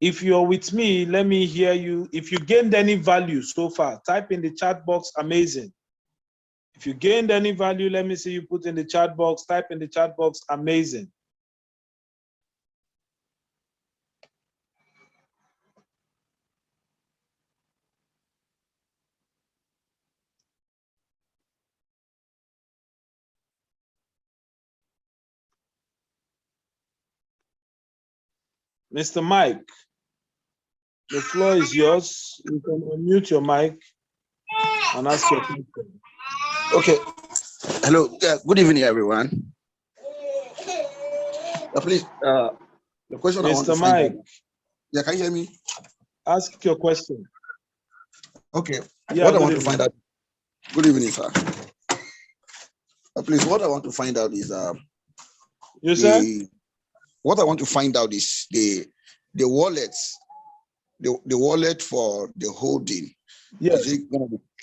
If you're with me, let me hear you. If you gained any value so far, type in the chat box, amazing. If you gained any value, let me see you put in the chat box, type in the chat box, amazing. Mr. Mike, the floor is yours. You can unmute your mic and ask your question. Okay. Hello. Good evening, everyone. Please, the question I want to Mr. Mike. Yeah, can you hear me? Ask your question. Okay. Yeah, what I want to find out. Good evening, sir. Please, what I want to find out is you said? What I want to find out is the wallets, the wallet for the holding. Yes.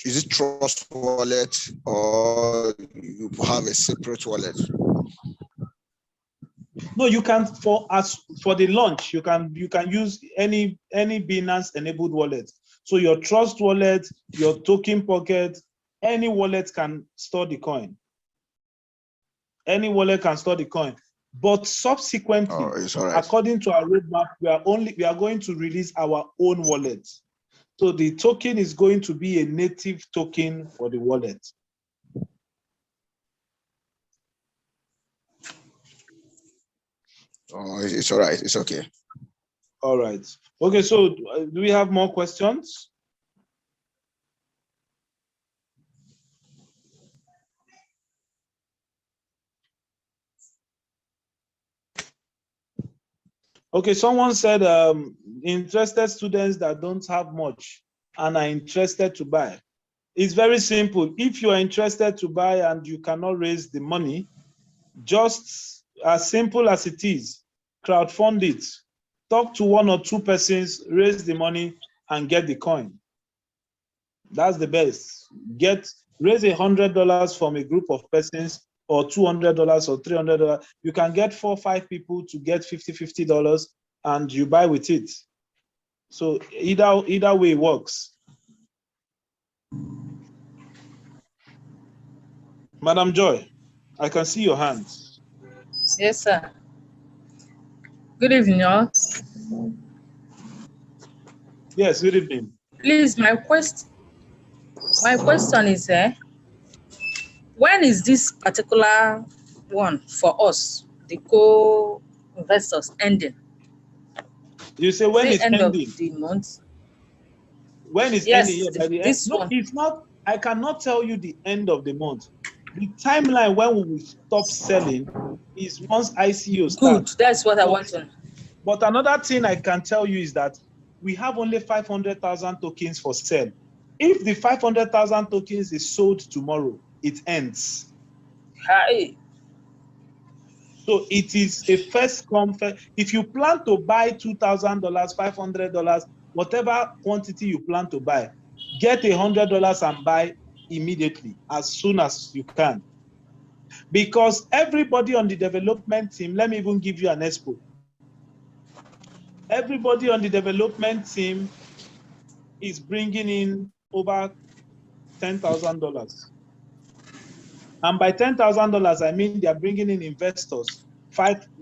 Is it trust wallet or you have a separate wallet? No, you can for the launch, you can use any Binance enabled wallet. So your trust wallet, your token pocket, any wallet can store the coin. Any wallet can store the coin. But subsequently, according to our roadmap, we are going to release our own wallet. So the token is going to be a native token for the wallet. Oh, it's all right. It's okay. All right. Okay, so do we have more questions? Okay, someone said interested students that don't have much and are interested to buy. It's very simple. If you are interested to buy and you cannot raise the money, just as simple as it is, crowdfund it. Talk to one or two persons, raise the money, and get the coin. That's the best. Raise $100 from a group of persons, or $200 or $300. You can get 4 or 5 people to get $50, and you buy with it. So either way works. Madam Joy, I can see your hands. Yes, sir. Good evening, all. Yes, good evening. Please, my question is, when is this particular one for us, the co-investors, ending? You say when Is it it's end ending? of the month? When it's Yes, ending, by the end? this No, one. it's not. I cannot tell you the end of the month. The timeline when we will stop selling is once ICO Good. starts. That's what I want to know. But another thing I can tell you is that we have only 500,000 tokens for sale. If the 500,000 tokens is sold tomorrow, it ends. Hi. So it is a first come first. If you plan to buy $2,000, $500, whatever quantity you plan to buy, get $100 and buy immediately, as soon as you can. Because everybody on the development team, let me even give you an expo. Everybody on the development team is bringing in over $10,000. And by $10,000, I mean they are bringing in investors,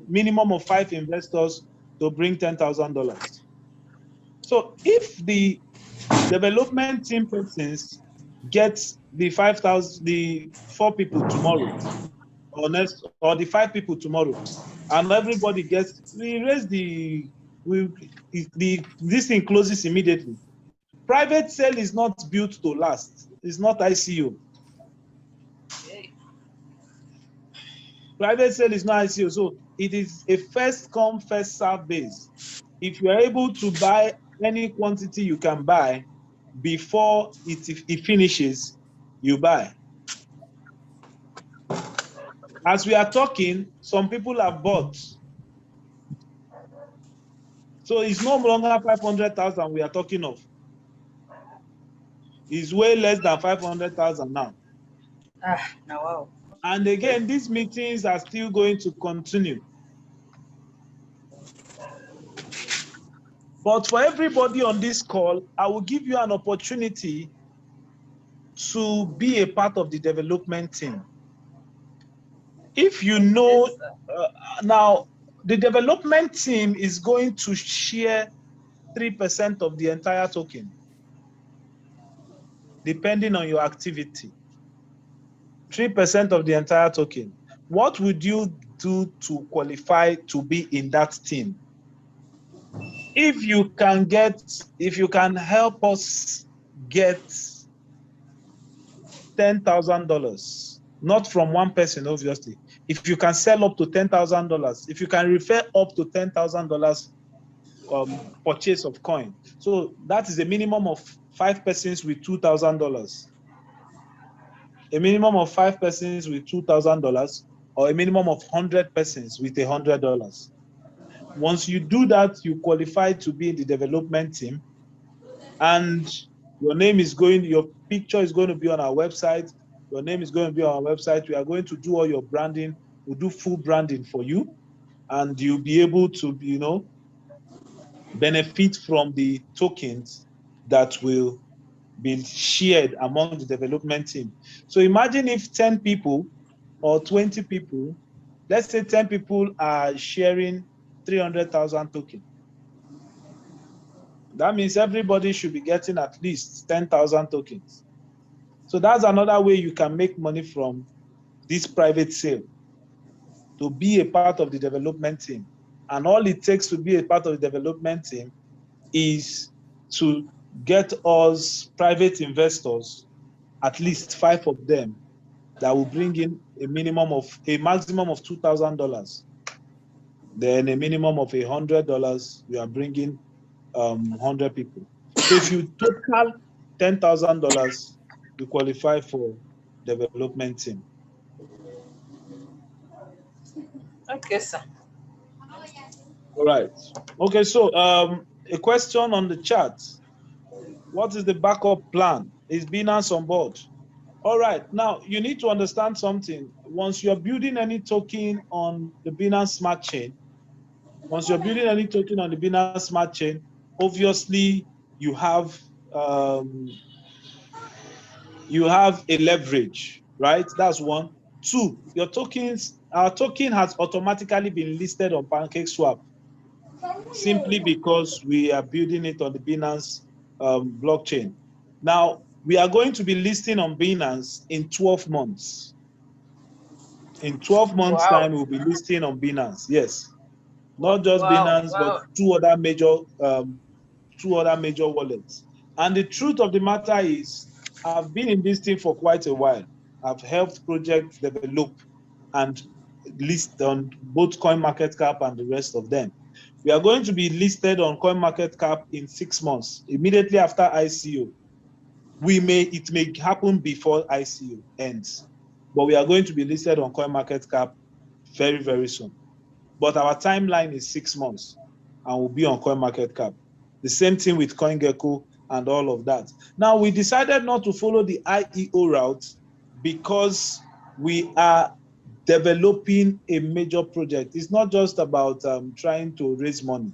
minimum of 5 investors to bring $10,000. So if the development team persons get the 4 people tomorrow, or the 5 people tomorrow, and everybody gets, this thing closes immediately. Private sale is not built to last. It's not ICO. Private sale is not ICO. So it is a first come, first serve base. If you are able to buy any quantity you can buy before it finishes, you buy. As we are talking, some people have bought. So it's no longer 500,000 we are talking of. It's way less than 500,000 now. Now wow. And again, these meetings are still going to continue. But for everybody on this call, I will give you an opportunity to be a part of the development team. If you know, now the development team is going to share 3% of the entire token, depending on your activity. 3% of the entire token. What would you do to qualify to be in that team? If you can help us get $10,000, not from one person, obviously. If you can sell up to $10,000, if you can refer up to $10,000 purchase of coin, so that is a minimum of 5 persons with $2,000. A minimum of 5 persons with $2,000, or a minimum of 100 persons with $100. Once you do that, you qualify to be in the development team, and your picture is going to be on our website. Your name is going to be on our website. We are going to do all your branding. We'll do full branding for you, and you'll be able to, benefit from the tokens that will be shared among the development team. So imagine if 10 people or 20 people, let's say 10 people are sharing 300,000 tokens. That means everybody should be getting at least 10,000 tokens. So that's another way you can make money from this private sale, to be a part of the development team. And all it takes to be a part of the development team is to get us private investors, at least 5 of them, that will bring in a maximum of $2,000. Then a minimum of $100, we are bringing 100 people. So if you total $10,000, you qualify for development team. Okay, sir. All right. Okay, so a question on the chat. What is the backup plan? Is Binance on board? All right. Now, you need to understand something. Once you're building any token on the Binance Smart Chain, obviously um, you have a leverage, right? That's one. Two, our token has automatically been listed on PancakeSwap simply because we are building it on the Binance blockchain. Now, we are going to be listing on Binance in 12 months. In 12 months' Wow. time, we'll be listing on Binance. Yes, not just Wow. Binance, but Wow. two other major wallets. And the truth of the matter is, I've been in this thing for quite a while. I've helped projects develop and list on both CoinMarketCap and the rest of them. We are going to be listed on CoinMarketCap in 6 months, immediately after ICO. It may happen before ICO ends, but we are going to be listed on CoinMarketCap very, very soon. But our timeline is 6 months and we'll be on CoinMarketCap. The same thing with CoinGecko and all of that. Now, we decided not to follow the IEO route because we are developing a major project. It's not just about trying to raise money.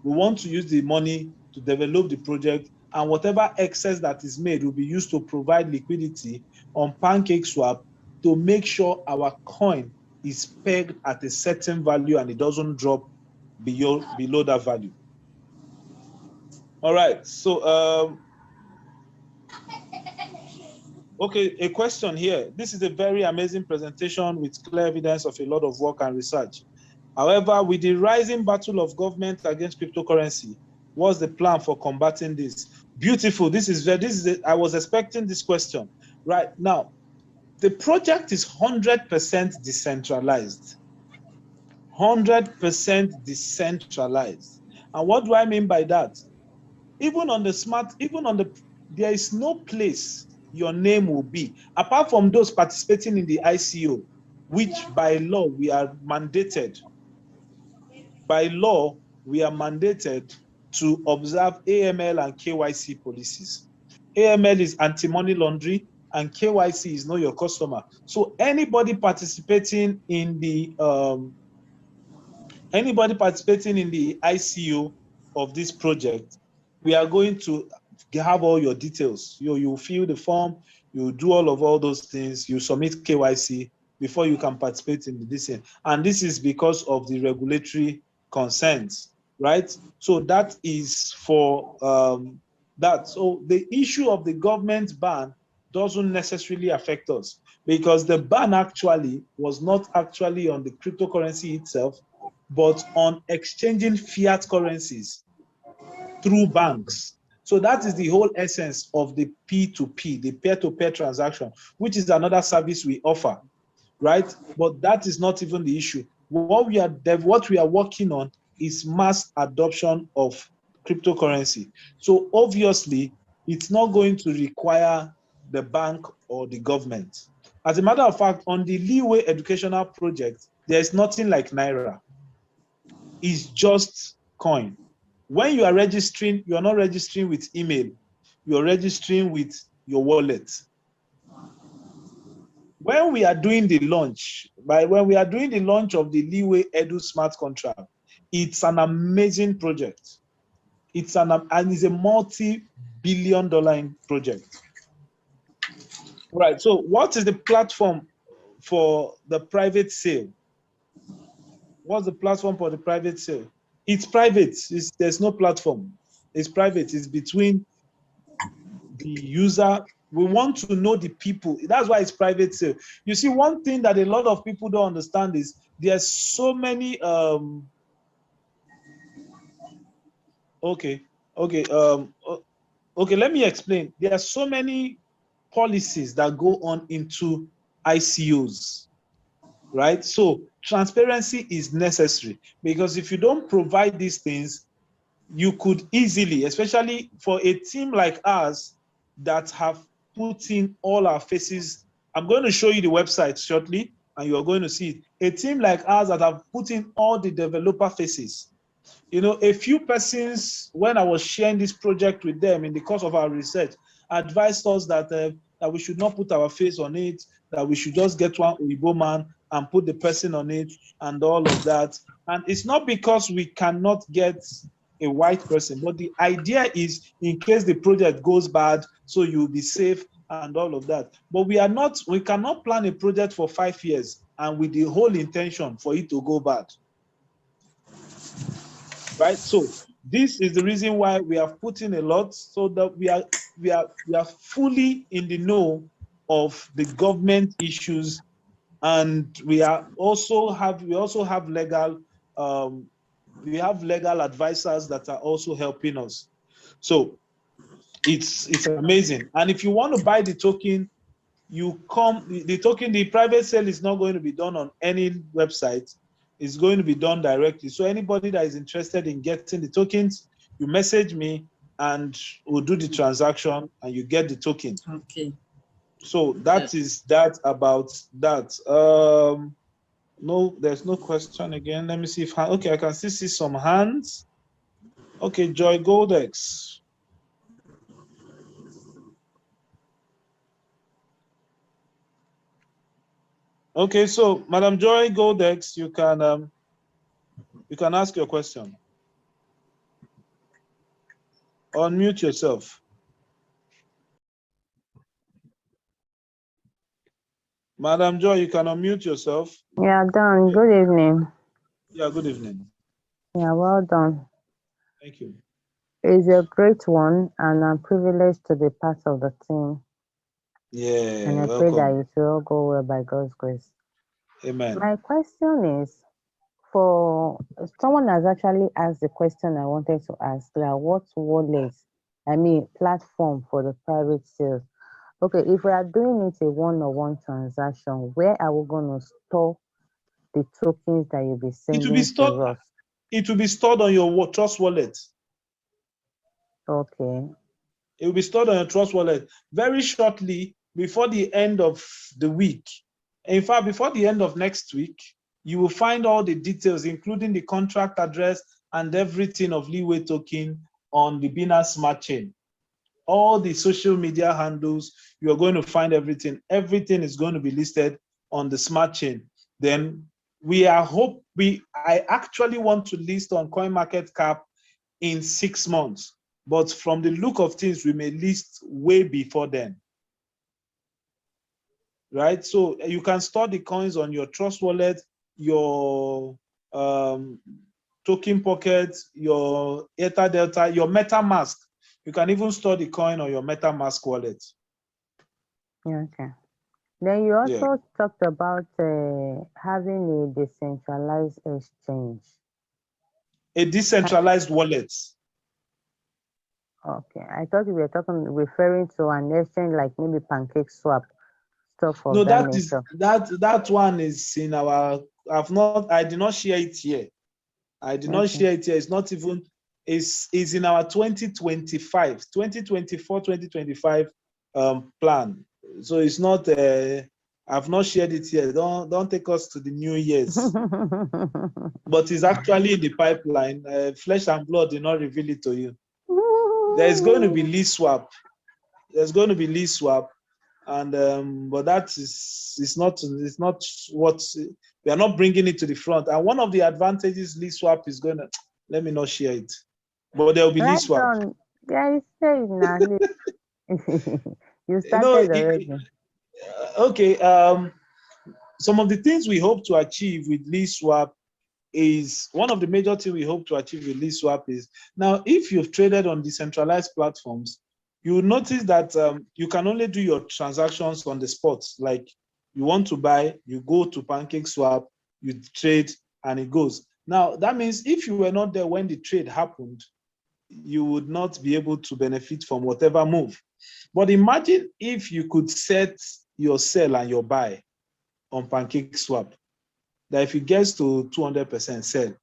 We want to use the money to develop the project, and whatever excess that is made will be used to provide liquidity on PancakeSwap to make sure our coin is pegged at a certain value and it doesn't drop below that value. All right. So, okay, a question here. This is a very amazing presentation with clear evidence of a lot of work and research. However, with the rising battle of government against cryptocurrency, what's the plan for combating this? Beautiful. I was expecting this question. Right now, the project is 100% decentralized. 100% decentralized. And what do I mean by that? There is no place your name will be, apart from those participating in the ICO, which by law we are mandated to observe AML and KYC policies. AML is anti-money laundering and KYC is know your customer. So anybody participating in the ICO of this project, we are going to have all your details. You fill the form, you do all those things, you submit KYC before you can participate in this thing. And this is because of the regulatory consents, right? So that is for that. So the issue of the government ban doesn't necessarily affect us because the ban actually was not actually on the cryptocurrency itself, but on exchanging fiat currencies through banks. So that is the whole essence of the P2P, the peer-to-peer transaction, which is another service we offer, right? But that is not even the issue. What we are working on is mass adoption of cryptocurrency. So obviously, it's not going to require the bank or the government. As a matter of fact, on the Leeway educational project, there is nothing like Naira. It's just coin. When you are registering, you are not registering with email. You're registering with your wallet. When we are doing the launch of the Leeway Edu Smart Contract, it's an amazing project. It's a multi-billion-dollar project. Right. So, what is the platform for the private sale? What's the platform for the private sale? It's private. There's no platform. It's private. It's between the user. We want to know the people. That's why it's private sale. You see, one thing that a lot of people don't understand is there's so many okay let me explain. There are so many policies that go on into ICOs, right? So transparency is necessary, because if you don't provide these things, you could easily, especially for a team like us that have put in all our faces. I'm going to show you the website shortly, and you're going to see it. A team like us that have put in all the developer faces. You know, a few persons, when I was sharing this project with them in the course of our research, advised us that we should not put our face on it, that we should just get one Uibo man and put the person on it and all of that. And it's not because we cannot get a white person, but the idea is in case the project goes bad, so you'll be safe and all of that. But we cannot plan a project for 5 years and with the whole intention for it to go bad. Right? So this is the reason why we have put in a lot, so that we are fully in the know of the government issues, and we also have legal we have legal advisors that are also helping us. So it's amazing. And if you want to buy the token, the private sale is not going to be done on any website. It's going to be done directly. So anybody that is interested in getting the tokens, you message me and we'll do the transaction and you get the token. Okay. So that is that about that. No, there's no question again. Let me see if okay, I can still see some hands. Okay, Joy Goldex. Okay, so Madam Joy Goldex, you can ask your question. Unmute yourself. Madam Joy, you can unmute yourself. Yeah, done. Good evening. Yeah, good evening. Yeah, well done. Thank you. It's a great one, and I'm privileged to be part of the team. Yeah, and I welcome. pray that it will all go well by God's grace. Amen. My question is, for someone has actually asked the question I wanted to ask, like what platform for the private sales. Okay, if we are doing it a one-on-one transaction, where are we going to store the tokens that you'll be sending to us? It will be stored on your Trust Wallet. Okay. It will be stored on your Trust Wallet very shortly, before the end of the week. In fact, before the end of next week, you will find all the details, including the contract address and everything of Leeway token on the Binance Smart Chain. All the social media handles, you are going to find everything. Everything is going to be listed on the Smart Chain. Then I actually want to list on CoinMarketCap in 6 months. But from the look of things, we may list way before then. Right? So you can store the coins on your Trust Wallet, your Token Pocket, your Ether Delta, your MetaMask. You can even store the coin on your MetaMask wallet. Okay. Then you also talked about having a decentralized exchange. A decentralized wallet. Okay. I thought you were referring to an exchange like maybe Pancake Swap, stuff of No, that nature. that one is in our. I did not share it here. I did not share it here. It's not even. Is in our 2024, 2025 plan. So it's not. I've not shared it here. Don't take us to the New Year's. But it's actually in the pipeline. Flesh and blood did not reveal it to you. There's going to be lease swap. There's going to be lease swap, and but that is not what we are not bringing it to the front. And one of the advantages lease swap is going to. Let me not share it, but there will be lease swap. Yeah, you say it now. You started already. Okay. Some of the things we hope to achieve with lease swap is one of the major things we hope to achieve with lease swap is now if you've traded on decentralized platforms, you will notice that you can only do your transactions on the spot. Like you want to buy, you go to Pancake Swap, you trade, and it goes. Now that means if you were not there when the trade happened, you would not be able to benefit from whatever move. But imagine if you could set your sell and your buy on Pancake Swap. that if it gets to 200%, sell.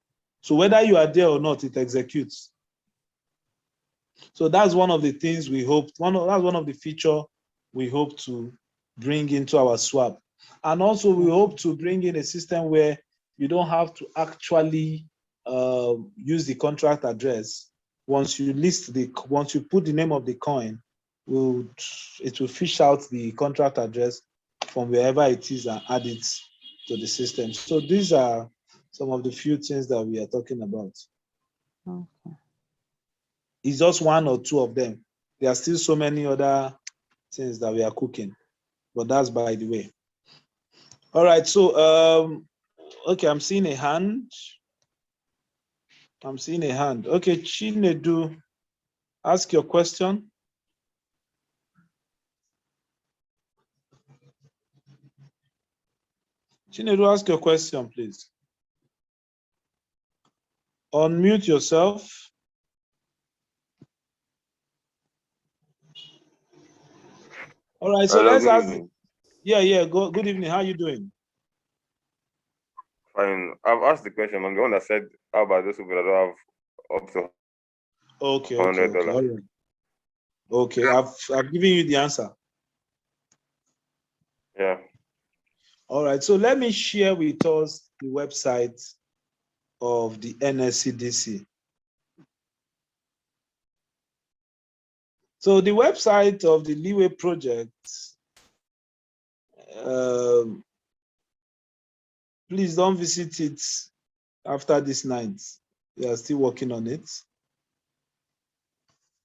So whether you are there or not, it executes. So that's one of the things we hope, that's one of the feature we hope to bring into our swap. And also we hope to bring in a system where you don't have to actually use the contract address. Once you put the name of the coin, it will fish out the contract address from wherever it is and add it to the system. So these are some of the few things that we are talking about. Okay. It's just one or two of them. There are still so many other things that we are cooking, but that's by the way. All right, so okay, I'm seeing a hand. Okay, Chinedu, ask your question. Chinedu, ask your question, please. Unmute yourself. All right, so Hello, let's good ask. evening. Good evening. How are you doing? Fine. I've asked the question. I'm the one that said, how about those people that don't have up to Okay. $100? All right. Okay, I've given you the answer. Yeah. All right, so let me share with us the website of the NSCDC. So the website of the Leeway project, please don't visit it after this night. We are still working on it.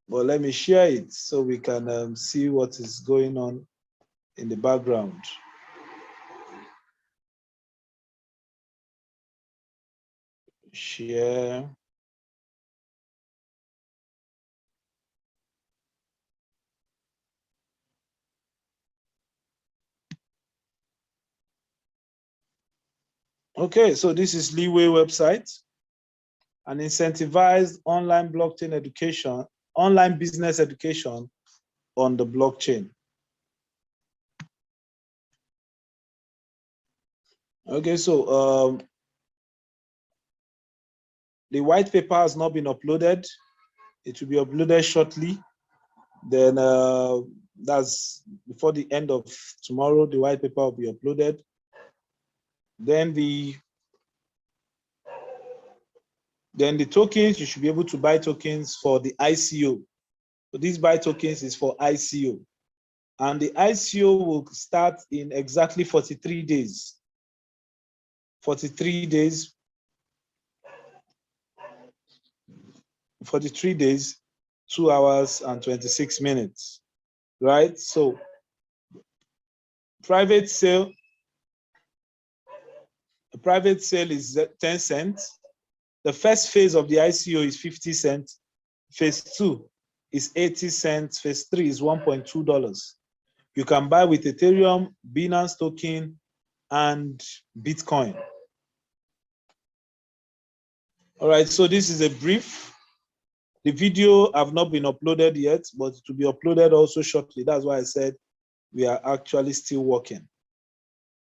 But let me share it so we can see what is going on in the background. Share. Okay, so this is Leeway website, an incentivized online blockchain education, online business education on the blockchain. Okay, so the white paper has not been uploaded. It will be uploaded shortly. Then that's before the end of tomorrow, the white paper will be uploaded. Then the tokens, you should be able to buy tokens for the ICO. So these buy tokens is for ICO. And the ICO will start in exactly 43 days. 43 days. 43 days, 2 hours and 26 minutes, right? So private sale is 10 cents. The first phase of the ICO is 50 cents. Phase 2 is 80 cents. Phase 3 is $1.2. You can buy with Ethereum, Binance token, and Bitcoin. All right, so this is a brief. The video have not been uploaded yet, but it will be uploaded also shortly. That's why I said we are actually still working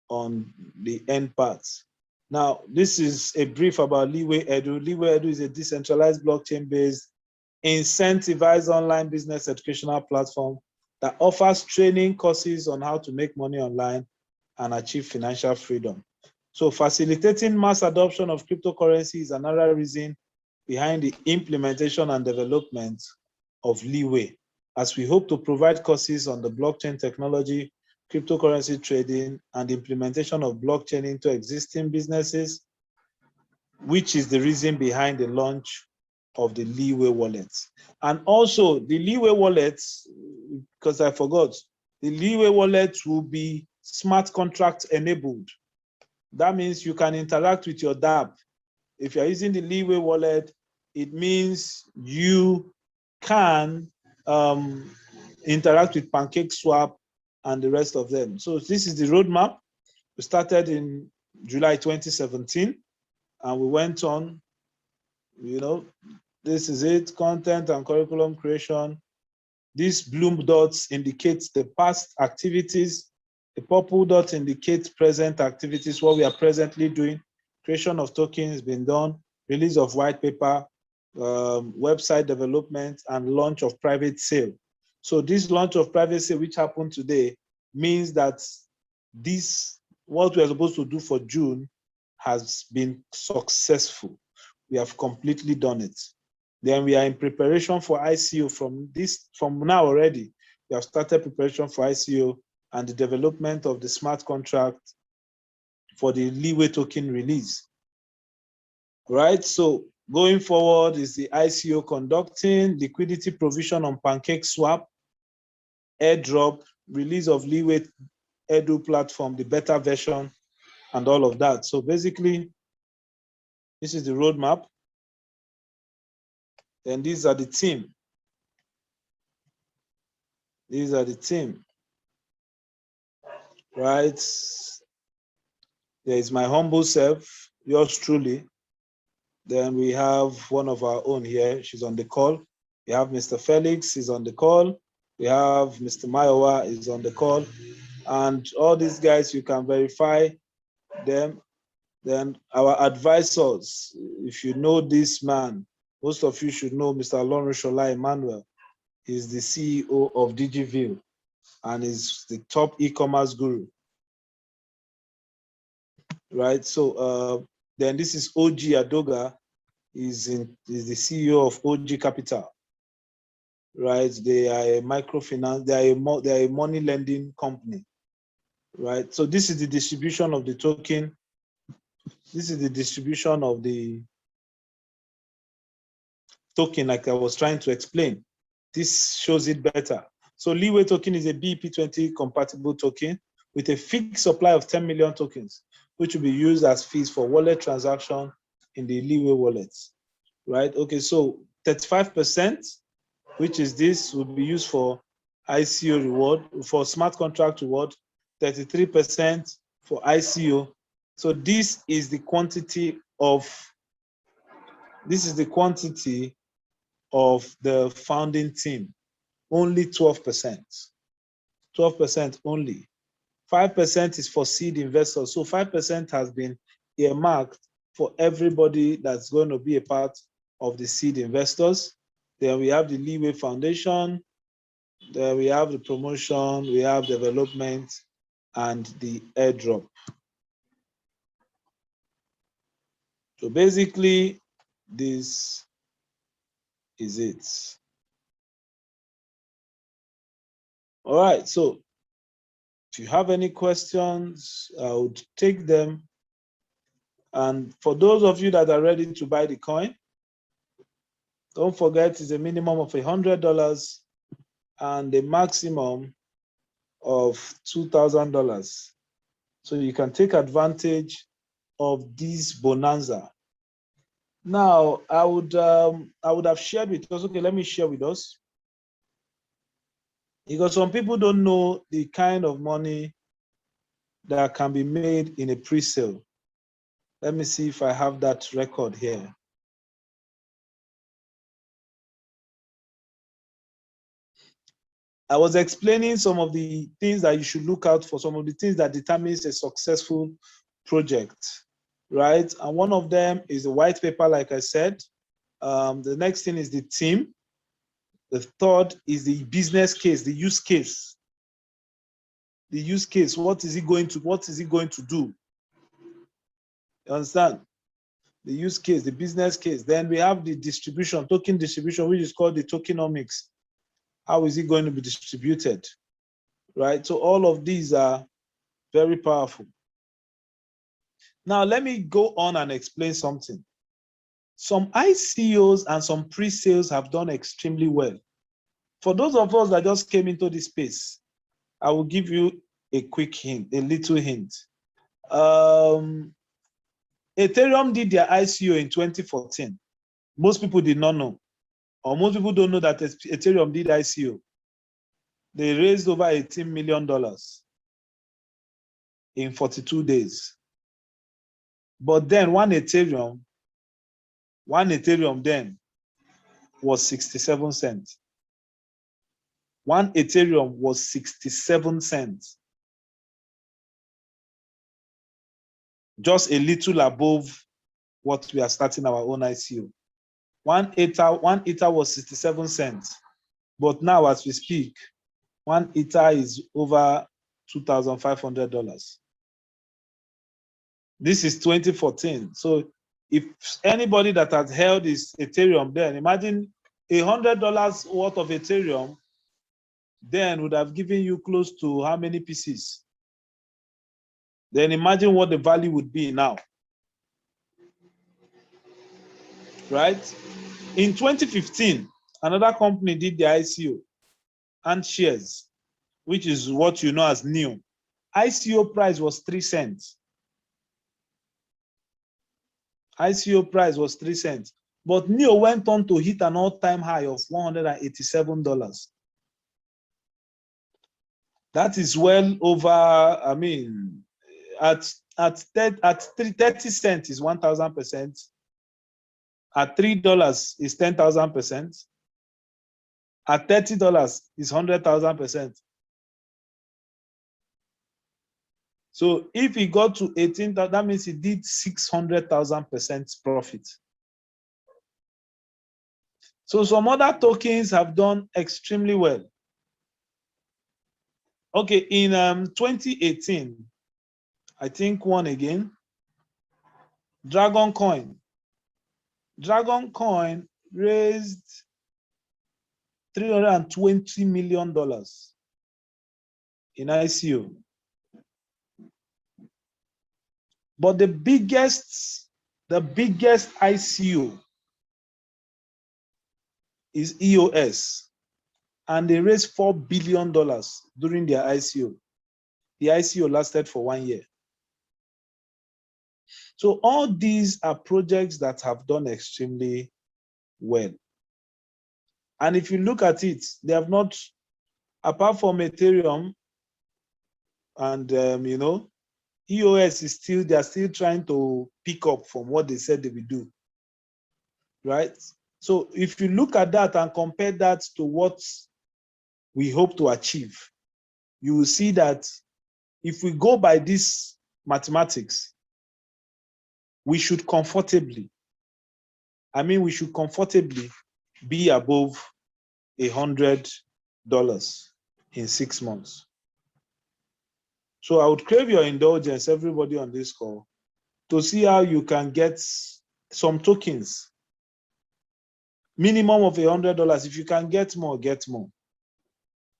on the end parts. Now, this is a brief about Leeway Edu. Leeway Edu is a decentralized blockchain-based, incentivized online business educational platform that offers training courses on how to make money online and achieve financial freedom. So facilitating mass adoption of cryptocurrency is another reason behind the implementation and development of Leeway, as we hope to provide courses on the blockchain technology, cryptocurrency trading, and implementation of blockchain into existing businesses, which is the reason behind the launch of the Leeway wallets. And also the Leeway wallets, because I forgot, the Leeway wallet will be smart contract enabled. That means you can interact with your dApp. If you're using the Leeway wallet, it means you can interact with PancakeSwap and the rest of them. So this is the roadmap. We started in July 2017, and we went on, this is it, content and curriculum creation. These blue dots indicate the past activities. The purple dots indicate present activities, what we are presently doing. creation of tokens been done, release of white paper, website development, and launch of private sale. So this launch of private sale, which happened today, means that this, what we are supposed to do for June, has been successful. We have completely done it. Then we are in preparation for ICO from now already. We have started preparation for ICO and the development of the smart contract for the Leeway token release. Right, so going forward is the ICO conducting, liquidity provision on PancakeSwap, airdrop, release of Leeway Edu platform, the beta version, and all of that. So basically, this is the roadmap. And these are the team. These are the team. Right? There is my humble self, yours truly. Then we have one of our own here. She's on the call. We have Mr. Felix is on the call. We have Mr. Mayowa is on the call. And all these guys, you can verify them. Then our advisors, if you know this man, most of you should know Mr. Alon Shola Emmanuel. He's the CEO of DigiView and is the top e-commerce guru. Right? So then this is OG Adoga, is the CEO of OG Capital. Right? They are a microfinance, they are a money lending company. Right? So this is the distribution of the token. This is the distribution of the token, like I was trying to explain. This shows it better. So Leeway token is a BEP20 compatible token with a fixed supply of 10 million tokens, which will be used as fees for wallet transaction in the Leeway wallets. Right? Okay, so 35%, which is this, will be used for ICO reward, for smart contract reward, 33% for ICO. So this is the quantity of the founding team. Only 12%. 12% only. 5% is for seed investors. So 5% has been earmarked for everybody that's going to be a part of the seed investors. Then we have the Leeway Foundation. Then we have the promotion, we have development, and the airdrop. So basically, this is it. All right, so if you have any questions, I would take them. And for those of you that are ready to buy the coin, don't forget it's a minimum of $100 and a maximum of $2,000. So you can take advantage of this bonanza. Now, I would have shared with us. Okay, let me share with us. Because some people don't know the kind of money that can be made in a pre-sale. Let me see if I have that record here. I was explaining some of the things that you should look out for, some of the things that determines a successful project, right? And one of them is the white paper, like I said. The next thing is the team. The third is the business case, the use case. The use case, what is it going to do? You understand? The use case, the business case. Then we have the distribution, token distribution, which is called the tokenomics. How is it going to be distributed? Right? So all of these are very powerful. Now, let me go on and explain something. Some ICOs and some pre-sales have done extremely well. For those of us that just came into this space, I will give you a quick hint, a little hint. Ethereum did their ICO in 2014. Most people did not know, or most people don't know that Ethereum did ICO. They raised over $18 million in 42 days. But then one Ethereum then was 67 cents. One Ethereum was 67 cents. just a little above what we are starting our own ICO. One ether was 67 cents, but now as we speak, one ether is over $2,500. This is 2014. So if anybody that has held this Ethereum, then imagine $100 worth of Ethereum then would have given you close to how many pieces? Then imagine what the value would be now. Right? In 2015, another company did the ICO and shares, which is what you know as NEO. ICO price was 3 cents. ICO price was 3 cents. But NEO went on to hit an all-time high of $187. That is well over, I mean, at 30 cents is 1,000%. At $3 is 10,000%. At $30 is 100,000%. So if he got to 18,000, that means he did 600,000% profit. So some other tokens have done extremely well. Okay, in 2018, I think one again, Dragon Coin. Dragon Coin raised $320 million in ICO. But the biggest ICO is EOS, and they raised $4 billion during their ICO. The ICO lasted for 1 year. So all these are projects that have done extremely well. And if you look at it, they have not, apart from Ethereum and EOS is still, they are still trying to pick up from what they said they will do, right? So if you look at that and compare that to what we hope to achieve, you will see that if we go by this mathematics, we should comfortably be above $100 in 6 months. So I would crave your indulgence, everybody on this call, to see how you can get some tokens. Minimum of $100. If you can get more, get more.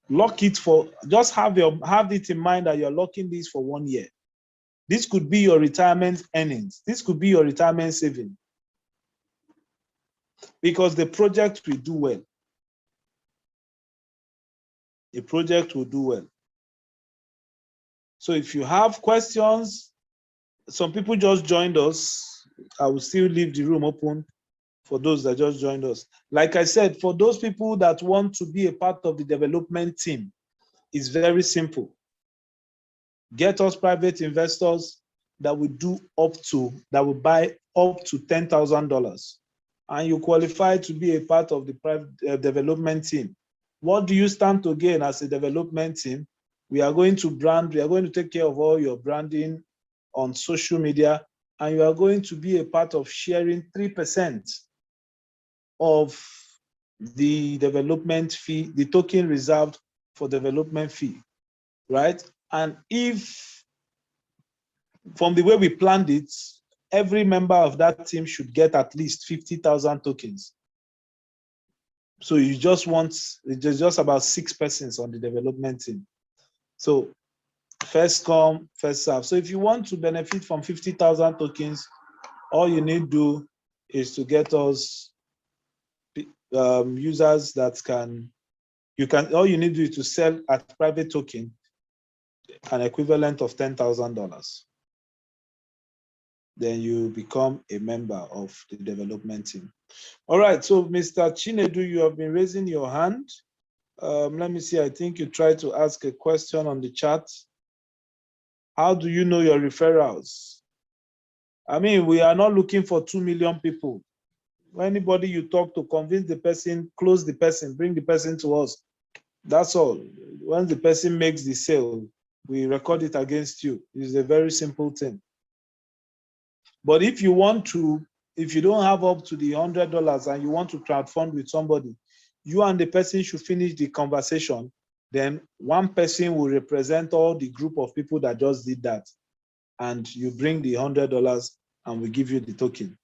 Lock it for, just have it in mind that you're locking this for 1 year. This could be your retirement earnings. This could be your retirement saving. Because the project will do well. The project will do well. So if you have questions, some people just joined us. I will still leave the room open for those that just joined us. Like I said, for those people that want to be a part of the development team, it's very simple. Get us private investors that will will buy up to $10,000. And you qualify to be a part of the private development team. What do you stand to gain as a development team? We are going to brand, we are going to take care of all your branding on social media, and you are going to be a part of sharing 3% of the development fee, the token reserved for development fee, right? And if, from the way we planned it, every member of that team should get at least 50,000 tokens. So you just want, it's just about 6 persons on the development team. So first come, first serve. So if you want to benefit from 50,000 tokens, all you need to do is to get us users that all you need to do is to sell at private token an equivalent of $10,000. Then you become a member of the development team. All right, so Mr. Chinedu, you have been raising your hand. Let me see, I think you tried to ask a question on the chat. How do you know your referrals? I mean, we are not looking for 2 million people. Anybody you talk to, convince the person, close the person, bring the person to us. That's all. Once the person makes the sale, we record it against you. It's a very simple thing. But if you don't have up to the $100 and you want to crowdfund with somebody, you and the person should finish the conversation. Then one person will represent all the group of people that just did that. And you bring the $100 and we give you the token.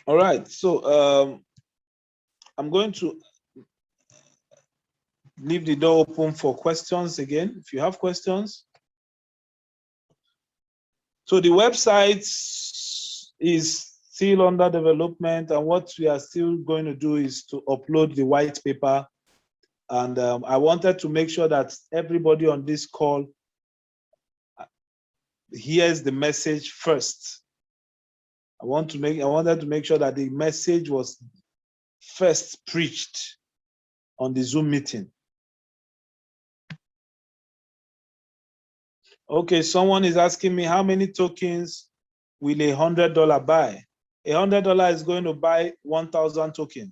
All right, so I'm going to leave the door open for questions again, if you have questions. So the website is still under development, and what we are still going to do is to upload the white paper. And I wanted to make sure that everybody on this call hears the message first. I wanted to make sure that the message was first preached on the Zoom meeting. Okay, someone is asking me how many tokens will $100 buy? $100 is going to buy 1,000 tokens.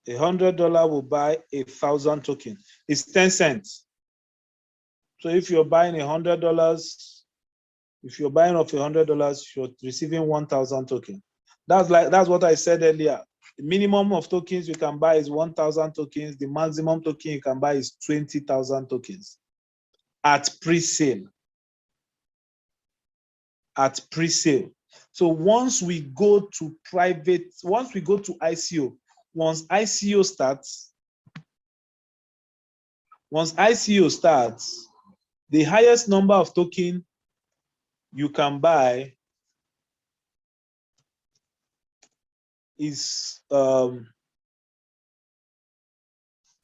$100 will buy 1,000 tokens. It's 10 cents. So if you're buying $100, if you're buying off $100, you're receiving 1,000 tokens. That's what I said earlier. The minimum of tokens you can buy is 1,000 tokens. The maximum token you can buy is 20,000 tokens at pre-sale. At pre-sale. So once we go to ICO, once ICO starts, the highest number of token you can buy is the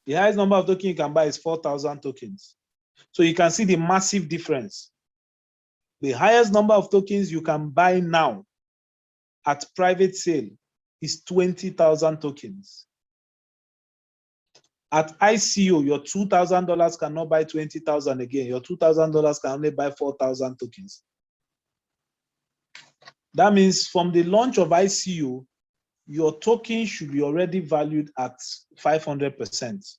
highest number of tokens you can buy is 4,000 tokens. So you can see the massive difference. The highest number of tokens you can buy now at private sale is 20,000 tokens. At ICO, your $2,000 cannot buy 20,000 again. Your $2,000 can only buy 4,000 tokens. That means from the launch of ICO, your token should be already valued at 500%.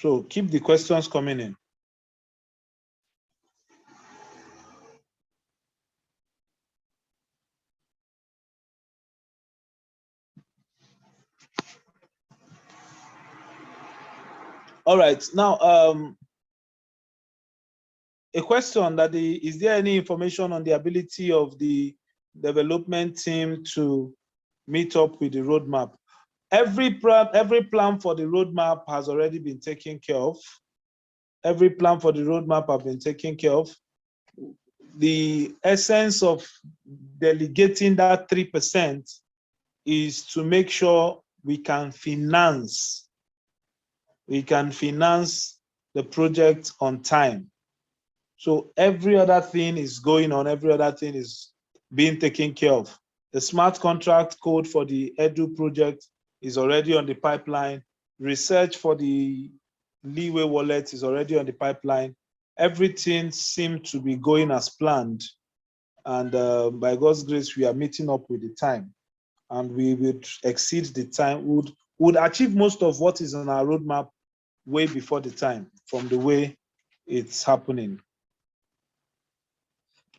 So keep the questions coming in. All right, now a question that is there any information on the ability of the development team to meet up with the roadmap? Every plan for the roadmap has already been taken care of. Every plan for the roadmap have been taken care of. The essence of delegating that 3% is to make sure we can finance the project on time. So every other thing is going on, every other thing is being taken care of. The smart contract code for the Edu project is already on the pipeline. Research for the Leeway wallet is already on the pipeline. Everything seemed to be going as planned. And by God's grace, we are meeting up with the time. And we would exceed the time, would achieve most of what is on our roadmap way before the time from the way it's happening.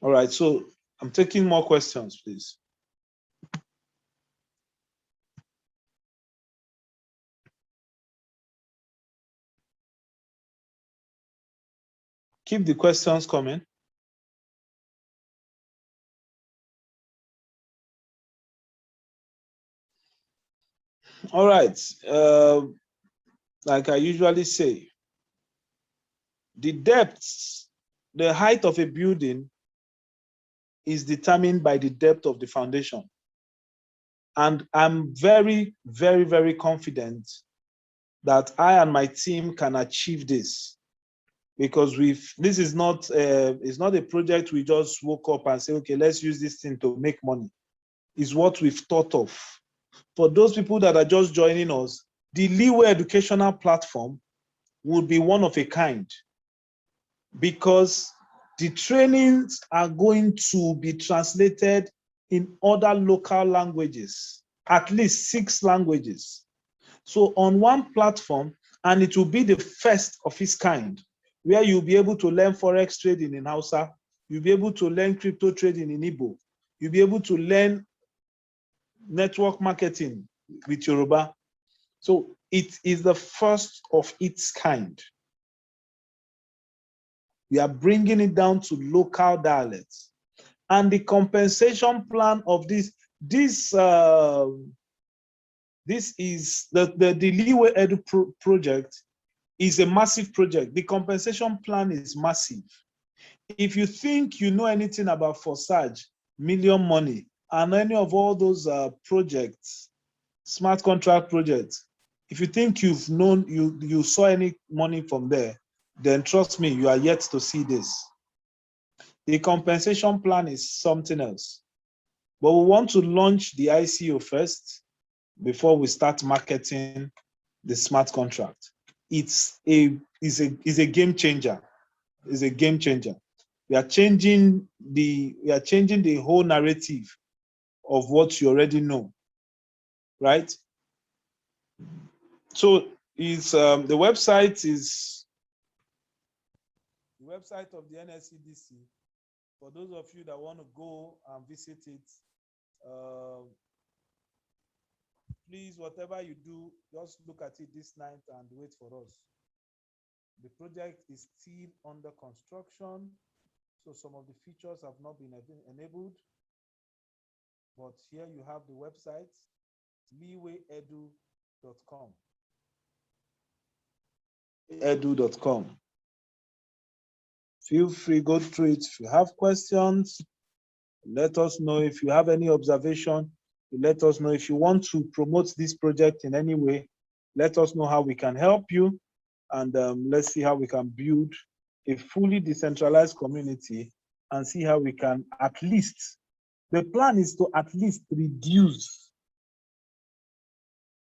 All right, so I'm taking more questions, please. Keep the questions coming. All right, like I usually say, the depth, the height of a building is determined by the depth of the foundation. And I'm very, very, very confident that I and my team can achieve this, because this is not it's not a project we just woke up and say, okay, let's use this thing to make money. It's what we've thought of. For those people that are just joining us, the Leeway educational platform would be one of a kind, because the trainings are going to be translated in other local languages, at least 6 languages. So on one platform, and it will be the first of its kind, where you'll be able to learn Forex trading in Hausa, you'll be able to learn crypto trading in Igbo, you'll be able to learn network marketing with Yoruba. So it is the first of its kind. We are bringing it down to local dialects. And the compensation plan of this is the Leeway Edu project is a massive project. The compensation plan is massive. If you think you know anything about Forsage, Million Money, and any of all those projects, smart contract projects, if you think you've known, you saw any money from there, then trust me, you are yet to see this. The compensation plan is something else. But we want to launch the ICO first before we start marketing the smart contract. It's a game changer. It's a game changer. We are changing the whole narrative of what you already know, right? So it's the website of the NSCDC. For those of you that want to go and visit it, please, whatever you do, just look at it this night and wait for us. The project is still under construction, so some of the features have not been enabled. But here you have the website, leewayedu.com. edu.com. Feel free, go through it. If you have questions, let us know. If you have any observation, let us know. If you want to promote this project in any way, let us know how we can help you. And let's see how we can build a fully decentralized community and see how we can at least, the plan is to at least reduce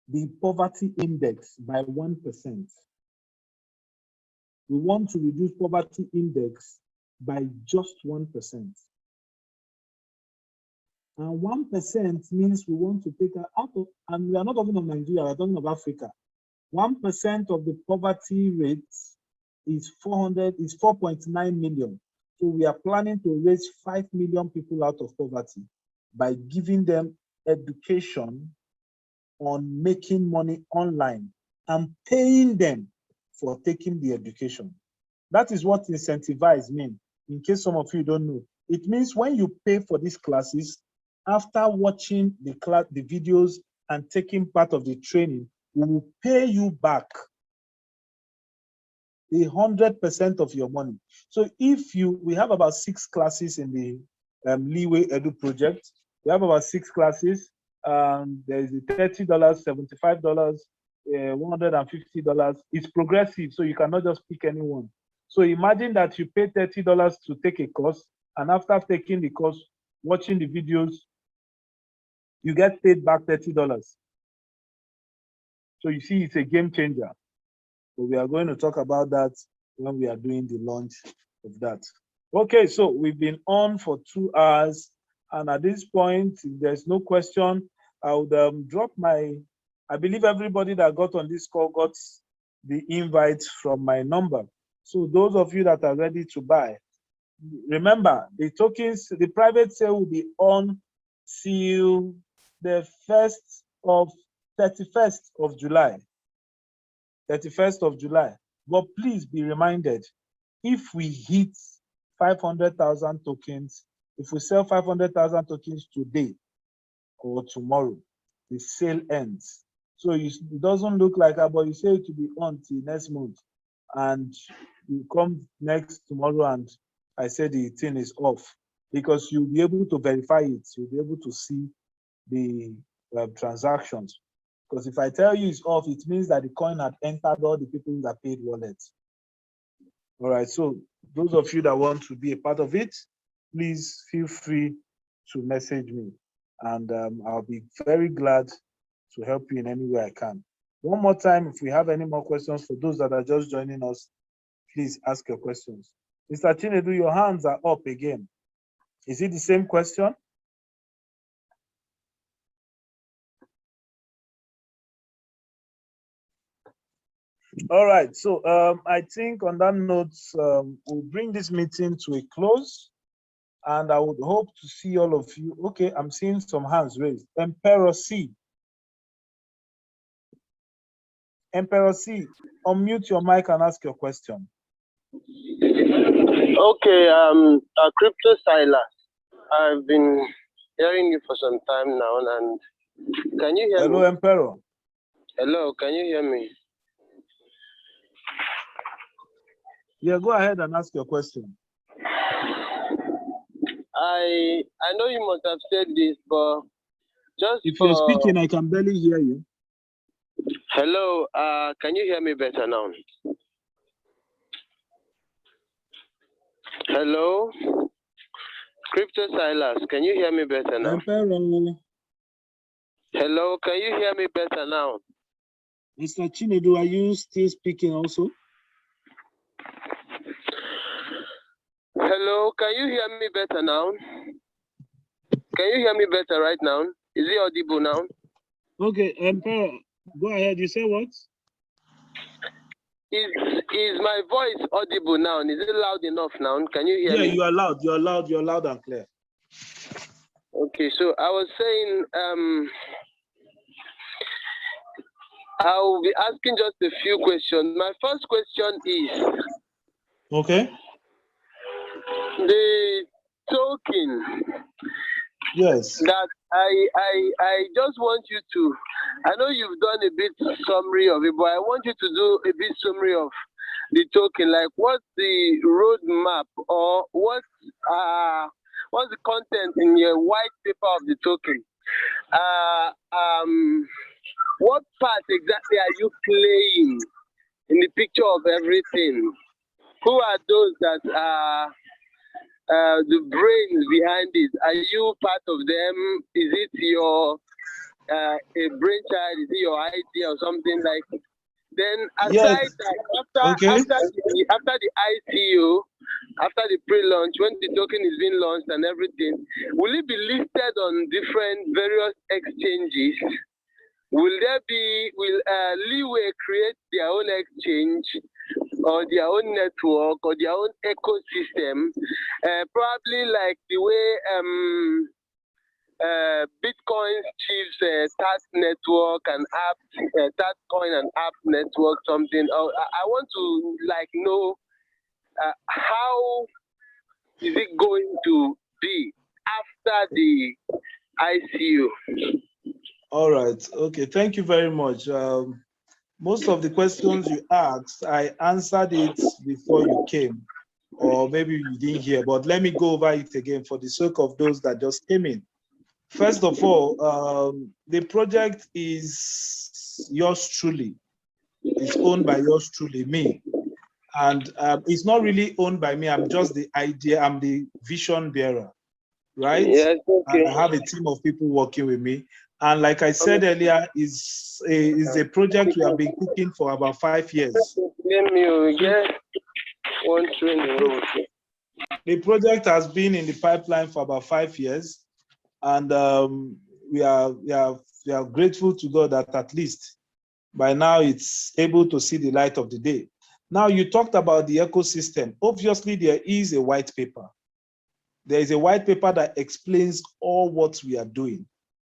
the poverty index by 1%. We want to reduce poverty index by just 1%. And 1% means we want to take out of, and we are not talking of Nigeria, we're talking of Africa. 1% of the poverty rate is 4.9 million. So we are planning to raise 5 million people out of poverty by giving them education on making money online and paying them for taking the education. That is what incentivize means. In case some of you don't know, it means when you pay for these classes, after watching the videos and taking part of the training, we will pay you back 100% of your money. So if we have about 6 classes in the Leeway Edu project. We have about 6 classes. There is $30, $75, $150. It's progressive, so you cannot just pick anyone. So imagine that you pay $30 to take a course, and after taking the course, watching the videos, you get paid back $30. So you see, it's a game changer. But we are going to talk about that when we are doing the launch of that. Okay, so we've been on for 2 hours. And at this point, if there's no question, I would drop I believe everybody that got on this call got the invite from my number. So those of you that are ready to buy, remember the tokens, the private sale will be on till the 31st of July. 31st of July. But please be reminded, if we hit 500,000 tokens, if we sell 500,000 tokens today or tomorrow, the sale ends. So it doesn't look like that, but you say it will be on till next month. And you come next tomorrow and I say the thing is off, because you'll be able to verify it. You'll be able to see the transactions. Because if I tell you it's off, it means that the coin had entered all the people that paid wallets. All right, so those of you that want to be a part of it, please feel free to message me. And I'll be very glad to help you in any way I can. One more time, if we have any more questions for those that are just joining us, please ask your questions. Mr. Chinedu, your hands are up again. Is it the same question? All right. So I think on that note, we'll bring this meeting to a close. And I would hope to see all of you. Okay, I'm seeing some hands raised. Emperor C. Emperor C, unmute your mic and ask your question. Okay, Crypto Silas. I've been hearing you for some time now, and can you hear me? Hello, Emperor. Hello, can you hear me? Yeah, go ahead and ask your question. I know you must have said this, but just if you're speaking, I can barely hear you. Hello, can you hear me better now? Hello, Crypto Silas, can you hear me better now? Emperor. Hello, can you hear me better now? Mr. Chinedu, are you still speaking also? Hello, can you hear me better now? Can you hear me better right now? Is it audible now? Okay, Emperor, go ahead. You say what? Is my voice audible now? Is it loud enough now? Can you hear me? Yeah, you are loud. You're loud. You're loud and clear. Okay, so I was saying, I'll be asking just a few questions. My first question is, okay, the token. Yes. That I just want you to, I know you've done a bit summary of it, but I want you to do a bit summary of the token. Like, what's the roadmap, or what's the content in your white paper of the token? What part exactly are you playing in the picture of everything? Who are those that are the brains behind it? Are you part of them? Is it your a brainchild? Is it your idea or something like? Then aside Yes. that, after the ICO, after the pre-launch, when the token is being launched and everything, will it be listed on different various exchanges? Will Leeway create their own exchange, or their own network, or their own ecosystem? Probably like the way Bitcoin chiefs task network and app, task coin and app network, something. I want to know how is it going to be after the ICO? All right. Okay. Thank you very much. Most of the questions you asked, I answered it before you came, or maybe you didn't hear, but let me go over it again for the sake of those that just came in. First of all, the project is yours truly. It's owned by yours truly, me. And it's not really owned by me. I'm just the idea. I'm the vision bearer, right? Yes, okay. And I have a team of people working with me. And like I said earlier, is a project we have been cooking for about 5 years. The project has been in the pipeline for about 5 years, and we are grateful to God that at least by now it's able to see the light of the day. Now, you talked about the ecosystem. Obviously, there is a white paper. There is a white paper that explains all what we are doing.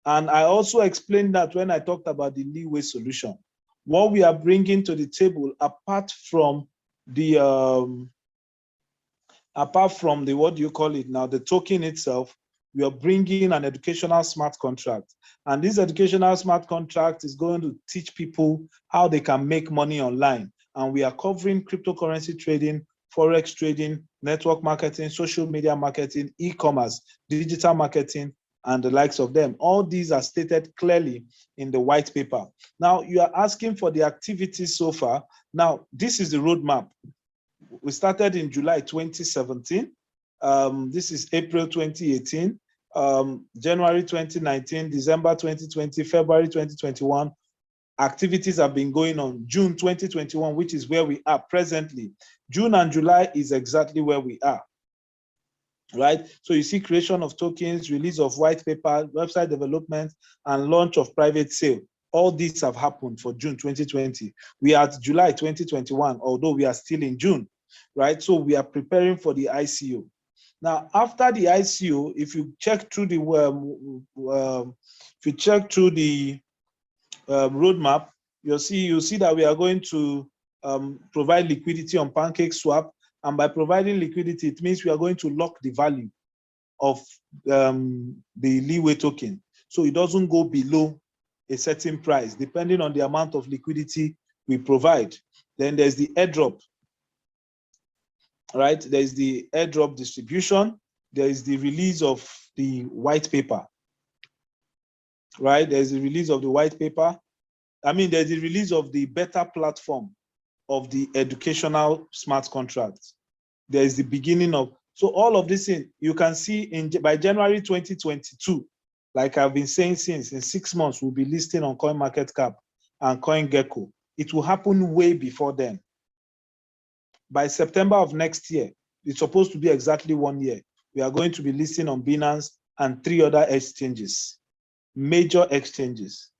And I also explained that when I talked about the Leeway solution. What we are bringing to the table, apart from the what do you call it now, the token itself, we are bringing an educational smart contract. And this educational smart contract is going to teach people how they can make money online. And we are covering cryptocurrency trading, forex trading, network marketing, social media marketing, e-commerce, digital marketing, and the likes of them. All these are stated clearly in the white paper. Now, you are asking for the activities so far. Now, this is the roadmap. We started in July 2017. This is April 2018, January 2019, December 2020, February 2021. Activities have been going on. June 2021, which is where we are presently. June and July is exactly where we are. Right? So you see creation of tokens, release of white paper, website development, and launch of private sale. all these have happened for June 2020. We are at July 2021, although we are still in June, right? So we are preparing for the ICO. Now, after the ICO, if you check through the roadmap, you'll see that we are going to provide liquidity on PancakeSwap, and by providing liquidity, it means we are going to lock the value of the Leeway token, so it doesn't go below a certain price, depending on the amount of liquidity we provide. Then there's the airdrop, right? There's the airdrop distribution. There is the release of the white paper, right? There's the release of the white paper. I mean, there's the release of the beta platform of the educational smart contract. There's the beginning of, so all of this thing, you can see by January 2022, like I've been saying since, in 6 months, we'll be listing on CoinMarketCap and CoinGecko. It will happen way before then. By September of next year, it's supposed to be exactly 1 year. We are going to be listing on Binance and 3 other exchanges, major exchanges.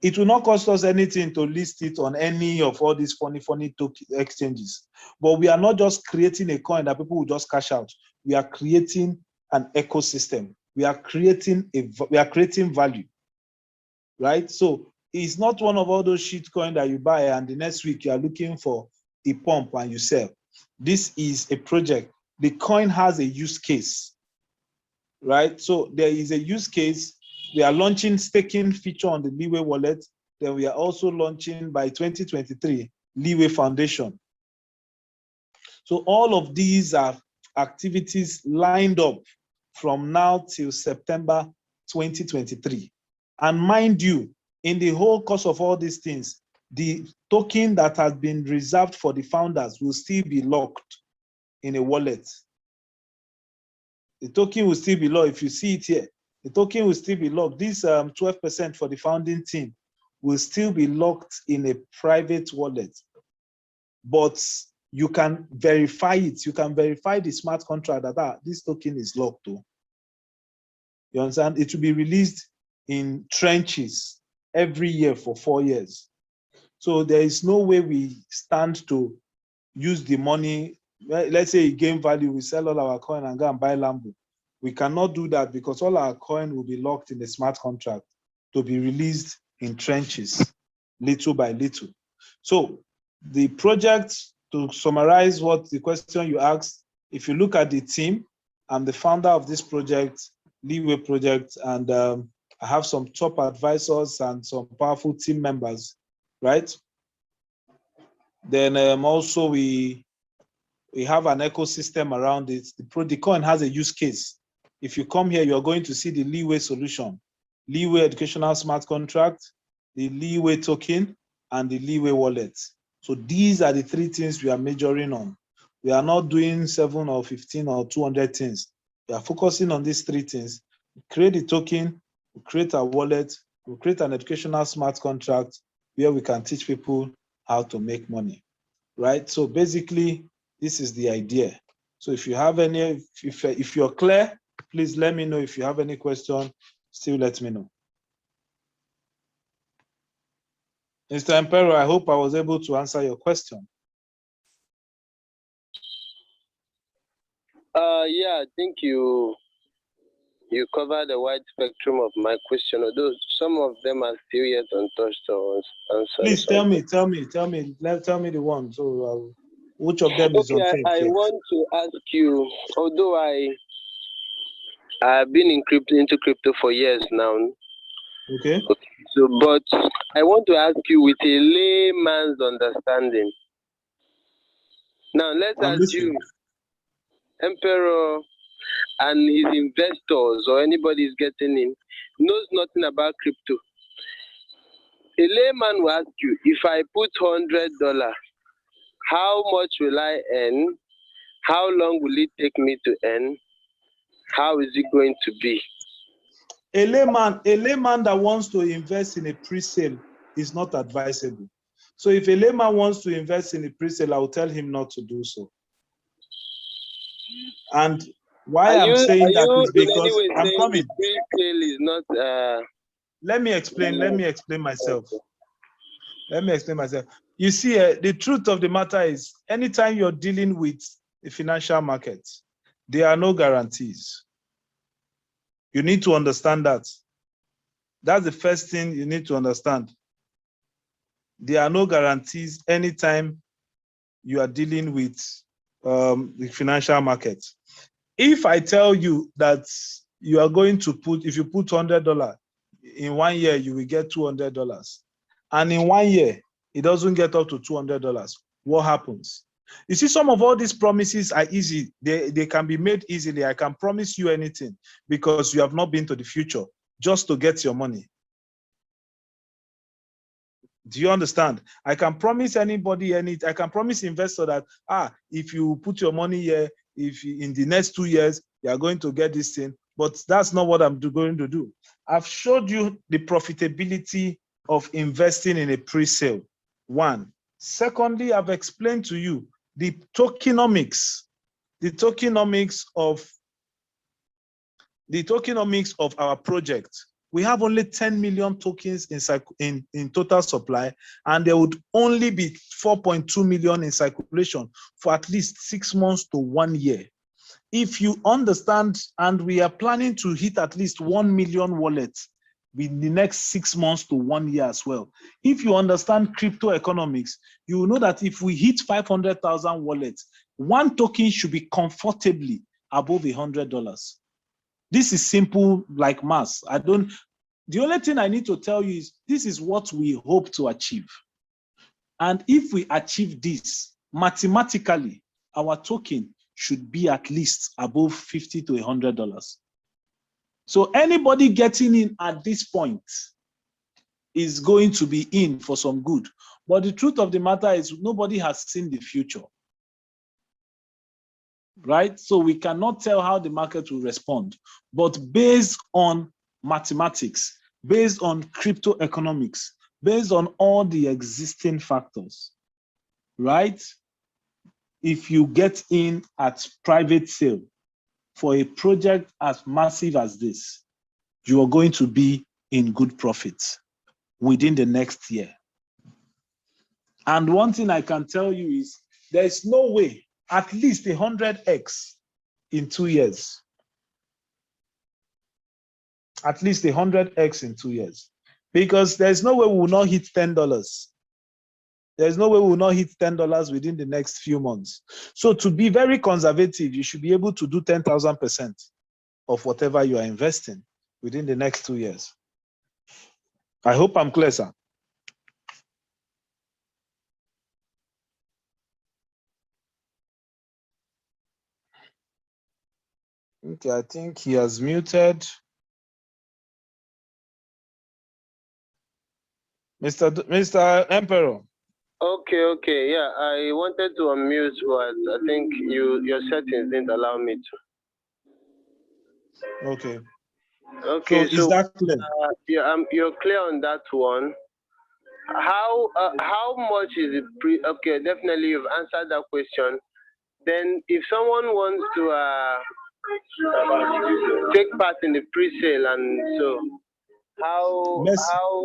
It will not cost us anything to list it on any of all these funny exchanges. But we are not just creating a coin that people will just cash out. We are creating an ecosystem. We are creating value, right? So it's not one of all those shit coins that you buy and the next week you are looking for a pump and you sell. This is a project. The coin has a use case, right? So there is a use case. We are launching staking feature on the Leeway wallet. Then we are also launching by 2023 Leeway Foundation. So all of these are activities lined up from now till September 2023. And mind you, in the whole course of all these things, the token that has been reserved for the founders will still be locked in a wallet. The token will still be locked. If you see it here, the token will still be locked. This 12% for the founding team will still be locked in a private wallet. But you can verify it. You can verify the smart contract that this token is locked to. You understand? It will be released in tranches every year for 4 years. So there is no way we stand to use the money. Let's say it gain value, we sell all our coin and go and buy Lambo. We cannot do that because all our coin will be locked in the smart contract to be released in tranches, little by little. So the project, to summarize what the question you asked, if you look at the team, I'm the founder of this project, Leeway project, and I have some top advisors and some powerful team members, right? Then also we have an ecosystem around it. The coin has a use case. If you come here, you're going to see the Leeway solution, Leeway educational smart contract, the Leeway token, and the Leeway wallet. So these are the 3 things we are majoring on. We are not doing 7 or 15 or 200 things. We are focusing on these 3 things. We create the token, we create a wallet, we create an educational smart contract where we can teach people how to make money, right? So basically, this is the idea. So if you have any, if you're clear, please let me know. If you have any question, still let me know. Mr. Emperor, I hope I was able to answer your question. Yeah, I think you covered a wide spectrum of my question, although some of them are still yet untouched or answered. Please tell me the one. So which of them is okay, I want to ask you, although I've been into crypto for years now. Okay. So, but I want to ask you with a layman's understanding. Now, let's assume Emperor and his investors or anybody is getting in knows nothing about crypto. A layman will ask you, if I put $100, how much will I earn? How long will it take me to earn? How is it going to be? A layman that wants to invest in a pre-sale is not advisable. So if a layman wants to invest in a pre-sale, I will tell him not to do so. And why I'm saying that is because I'm coming. Pre-sale is not Let me explain myself. You see, the truth of the matter is, anytime you're dealing with the financial market, there are no guarantees. You need to understand that. That's the first thing you need to understand. There are no guarantees anytime you are dealing with the financial market. If I tell you that you are going to put, if you put $100, in 1 year, you will get $200. And in 1 year, it doesn't get up to $200. What happens? You see, some of all these promises are easy. They can be made easily. I can promise you anything because you have not been to the future just to get your money. Do you understand? I can promise anybody I can promise investor that, if you put your money here, if in the next 2 years, you are going to get this thing. But that's not what I'm going to do. I've showed you the profitability of investing in a pre-sale. One. Secondly, I've explained to you the tokenomics of our project. We have only 10 million tokens in total supply, and there would only be 4.2 million in circulation for at least 6 months to 1 year. If you understand, and we are planning to hit at least 1 million wallets in the next 6 months to 1 year as well. If you understand crypto economics, you will know that if we hit 500,000 wallets, one token should be comfortably above $100. This is simple like math. The only thing I need to tell you is this is what we hope to achieve. And if we achieve this, mathematically, our token should be at least above $50 to $100. So anybody getting in at this point is going to be in for some good. But the truth of the matter is nobody has seen the future. Right? So we cannot tell how the market will respond. But based on mathematics, based on crypto economics, based on all the existing factors, right? If you get in at private sale for a project as massive as this, you are going to be in good profits within the next year. And one thing I can tell you is there is no way, at least 100x in 2 years. At least 100x in 2 years. Because there's no way we will not hit $10. There's no way we will not hit $10 within the next few months. So to be very conservative, you should be able to do 10,000% of whatever you are investing within the next 2 years. I hope I'm clear, sir. Okay, I think he has muted. Mr. Emperor. Okay, yeah. I wanted to unmute, but I think your settings didn't allow me to. Okay. Okay, so is that clear? Yeah, you're clear on that one. How much is it okay, definitely you've answered that question. Then if someone wants to take part in the pre-sale, and so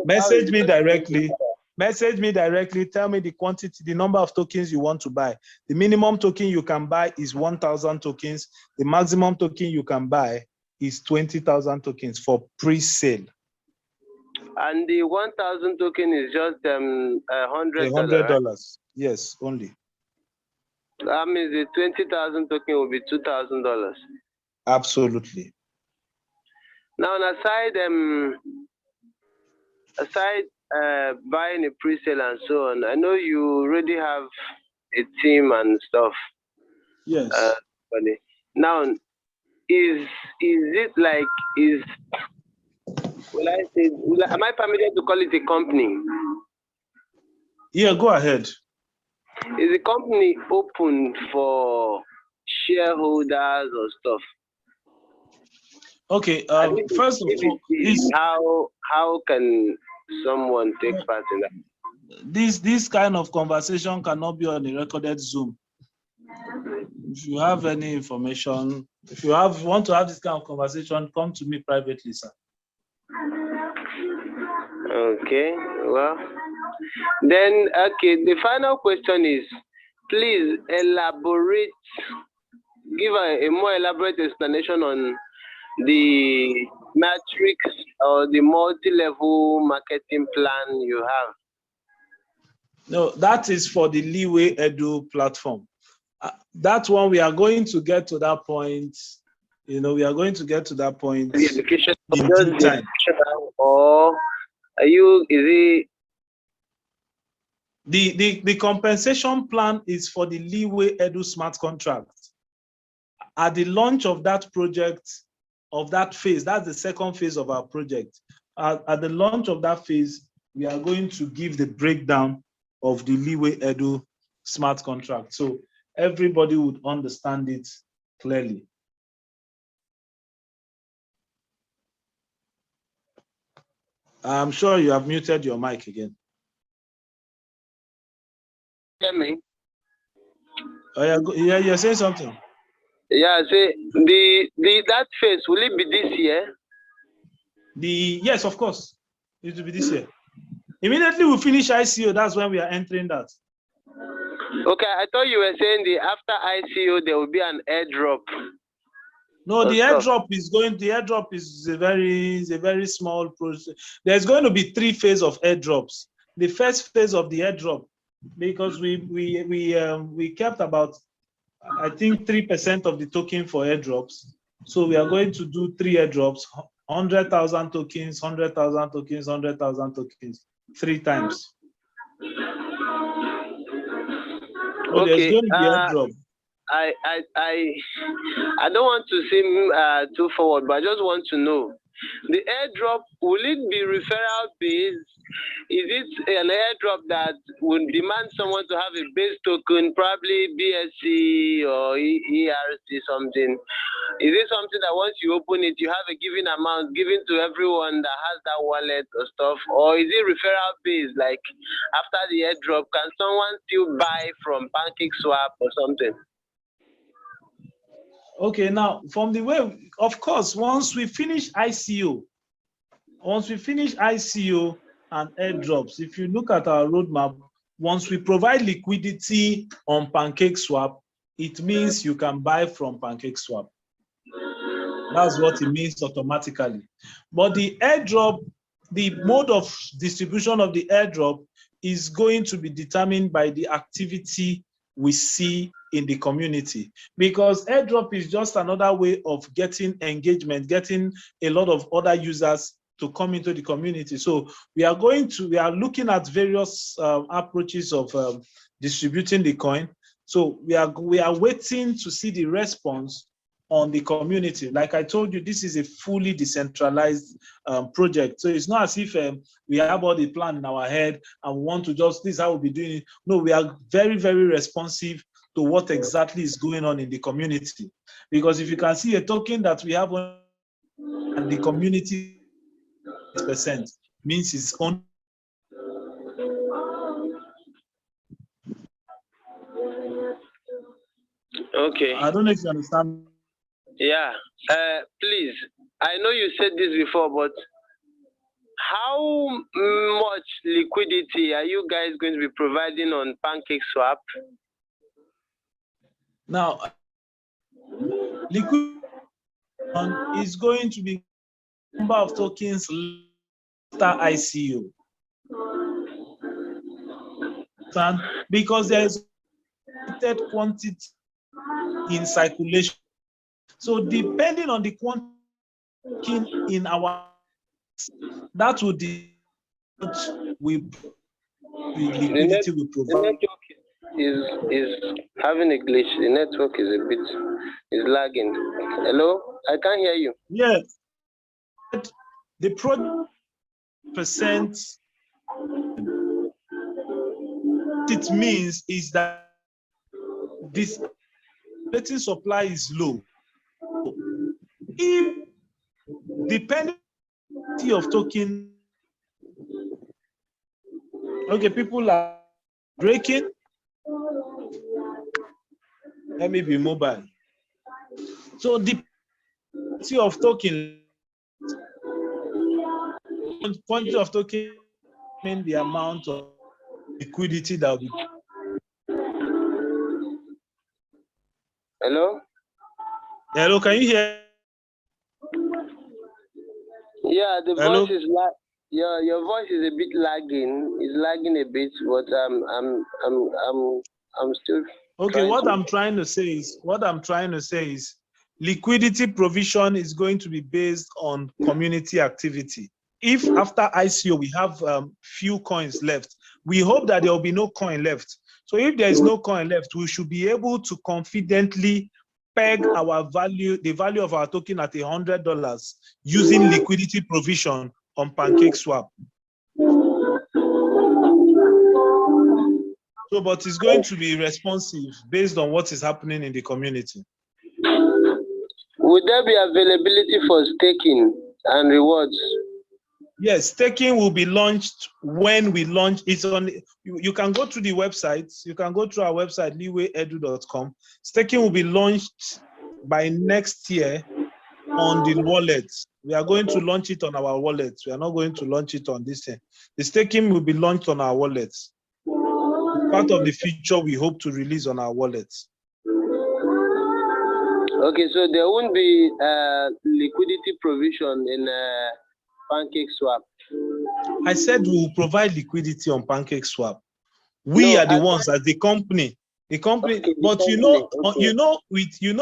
message me directly. Message me directly. Tell me the quantity, the number of tokens you want to buy. The minimum token you can buy is 1,000 tokens. The maximum token you can buy is 20,000 tokens for pre-sale. And the 1,000 token is just $100. $100, yes, only. That means the 20,000 token will be $2,000. Absolutely. Now, aside buying a pre-sale and so on, I know you already have a team and stuff. Yes. Now, is it like am I permitted to call it a company? Yeah, go ahead. Is the company open for shareholders or stuff? Okay. First of all, how can someone take part in that? This kind of conversation cannot be on a recorded Zoom. If you have any information, if you want to have this kind of conversation, come to me privately, sir. Okay, well, then, okay, the final question is, please elaborate, give a more elaborate explanation on the matrix or the multi-level marketing plan you have. No, that is for the Leeway Edu platform. That one, we are going to get to that point. You know, we are going to get to that point The education, in just due the time. educational, or are you, is it? The compensation plan is for the Leeway Edu smart contract. At the launch of that project, of that phase, that's the second phase of our project. At the launch of that phase, we are going to give the breakdown of the Leeway Edu smart contract, so everybody would understand it clearly. I'm sure you have muted your mic again. Hear me? Oh, yeah, you're saying something. Yeah, say that phase, will it be this year? Yes, of course, it will be this year. Immediately we finish ICO, that's when we are entering that. Okay, I thought you were saying the after ICO there will be an airdrop. No, the airdrop is going. The airdrop is a very small process. There's going to be 3 phases of airdrops. The first phase of the airdrop, because we kept about, I think, 3% of the token for airdrops. So we are going to do 3 airdrops, 100,000 tokens, 100,000 tokens, 100,000 tokens, 3 times. So Okay. there's going to be airdrop. I don't want to seem too forward, but I just want to know, the airdrop, will it be referral based? Is it an airdrop that would demand someone to have a base token, probably BSC or ERC something? Is it something that once you open it, you have a given amount given to everyone that has that wallet or stuff? Or is it referral based, like after the airdrop, can someone still buy from PancakeSwap or something? Okay, now from the way, of course, once we finish ICO and airdrops, if you look at our roadmap, once we provide liquidity on PancakeSwap, it means you can buy from PancakeSwap. That's what it means automatically. But the airdrop, the mode of distribution of the airdrop is going to be determined by the activity we see in the community, because airdrop is just another way of getting engagement, getting a lot of other users to come into the community. So we are looking at various approaches of distributing the coin. So we are waiting to see the response on the community. Like I told you, this is a fully decentralized project. So it's not as if we have all the plan in our head and we want to just, this is how we'll be doing it. No, we are very, very responsive to what exactly is going on in the community. Because if you can see a token that we have on the community, percent means it's on. Okay. I don't know if you understand. Yeah. Please, I know you said this before, but how much liquidity are you guys going to be providing on PancakeSwap? Now, liquidity is going to be number of tokens after ICO. Because there is limited quantity in circulation. So depending on the quantity in our, that would the liquidity we provide. The network is having a glitch. The network is lagging. Hello, I can't hear you. Yes, the project percent. It means is that this operating supply is low. If depending of token, okay, people are breaking. Let me be mobile. So the of token, quantity of token the amount of liquidity that will be. Hello? Hello, can you hear? Yeah, the Hello? voice is your voice is a bit lagging. It's lagging a bit, but I'm still Okay, what I'm trying to say is liquidity provision is going to be based on community activity. If after ICO we have few coins left, we hope that there will be no coin left. So if there is no coin left, we should be able to confidently peg our value, the value of our token at $100 using liquidity provision on PancakeSwap. So, but it's going to be responsive based on what is happening in the community. Would there be availability for staking and rewards? Yes, staking will be launched when we launch. It's on. You can go to the website. You can go to our website, leewayedu.com. Staking will be launched by next year on the wallet. We are going to launch it on our wallet. We are not going to launch it on this thing. The staking will be launched on our wallets. Part of the feature we hope to release on our wallets. Okay, so there won't be liquidity provision in PancakeSwap. I said we will provide liquidity on PancakeSwap. We are the ones as the company. The company, okay, but okay. you know,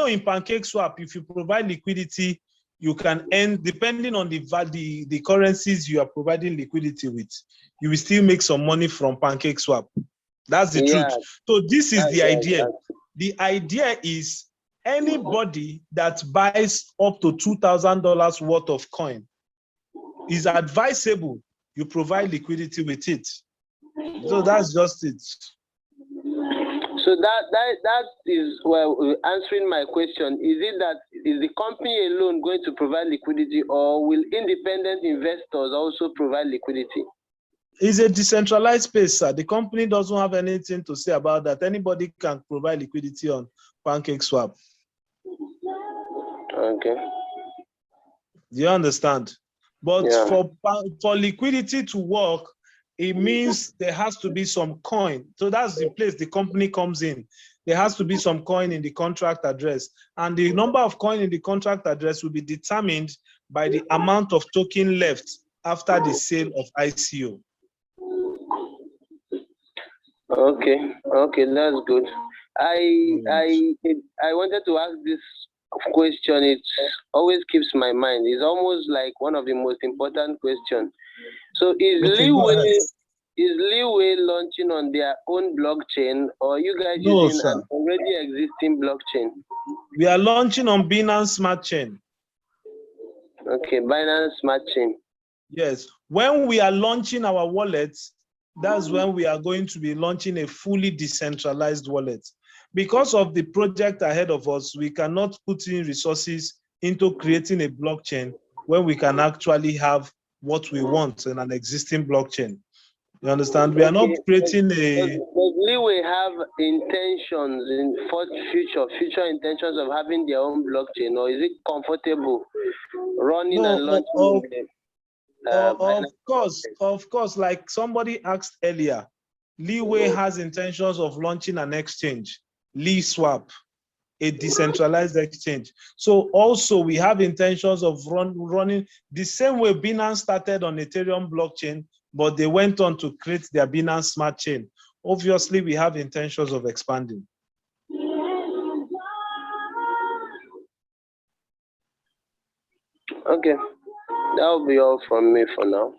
in PancakeSwap, if you provide liquidity, you can earn, depending on the currencies you are providing liquidity with, you will still make some money from PancakeSwap. That's the truth. So this is the idea. The idea is anybody that buys up to $2,000 worth of coin is advisable you provide liquidity with it. So that's just it. So that is well answering my question. Is it that is the company alone going to provide liquidity, or will independent investors also provide liquidity? It's a decentralized space, sir. The company doesn't have anything to say about that. Anybody can provide liquidity on PancakeSwap. Okay. Do you understand? But for liquidity to work, it means there has to be some coin. So that's the place the company comes in. There has to be some coin in the contract address. And the number of coin in the contract address will be determined by the amount of token left after the sale of ICO. Okay, that's good. I wanted to ask this question. It always keeps my mind. It's almost like one of the most important questions. So is Leeway launching on their own blockchain, or you guys using an already existing blockchain? We are launching on Binance Smart Chain. Okay, Binance Smart Chain. Yes. When we are launching our wallets, that's when we are going to be launching a fully decentralized wallet. Because of the project ahead of us, we cannot put in resources into creating a blockchain when we can actually have what we want in an existing blockchain. You understand? We are not creating a... Does Leeway have intentions in future intentions of having their own blockchain, or is it comfortable running and launching? Of course, like somebody asked earlier, Leeway has intentions of launching an exchange, LeeSwap, a decentralized exchange. So also we have intentions of running the same way Binance started on Ethereum blockchain, but they went on to create their Binance Smart Chain. Obviously, we have intentions of expanding. Okay, that will be all from me for now.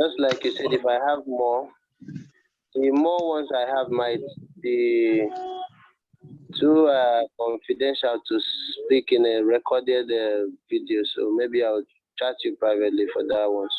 Just like you said, if I have more, the more ones I have might be too confidential to speak in a recorded video. So maybe I'll chat you privately for that ones.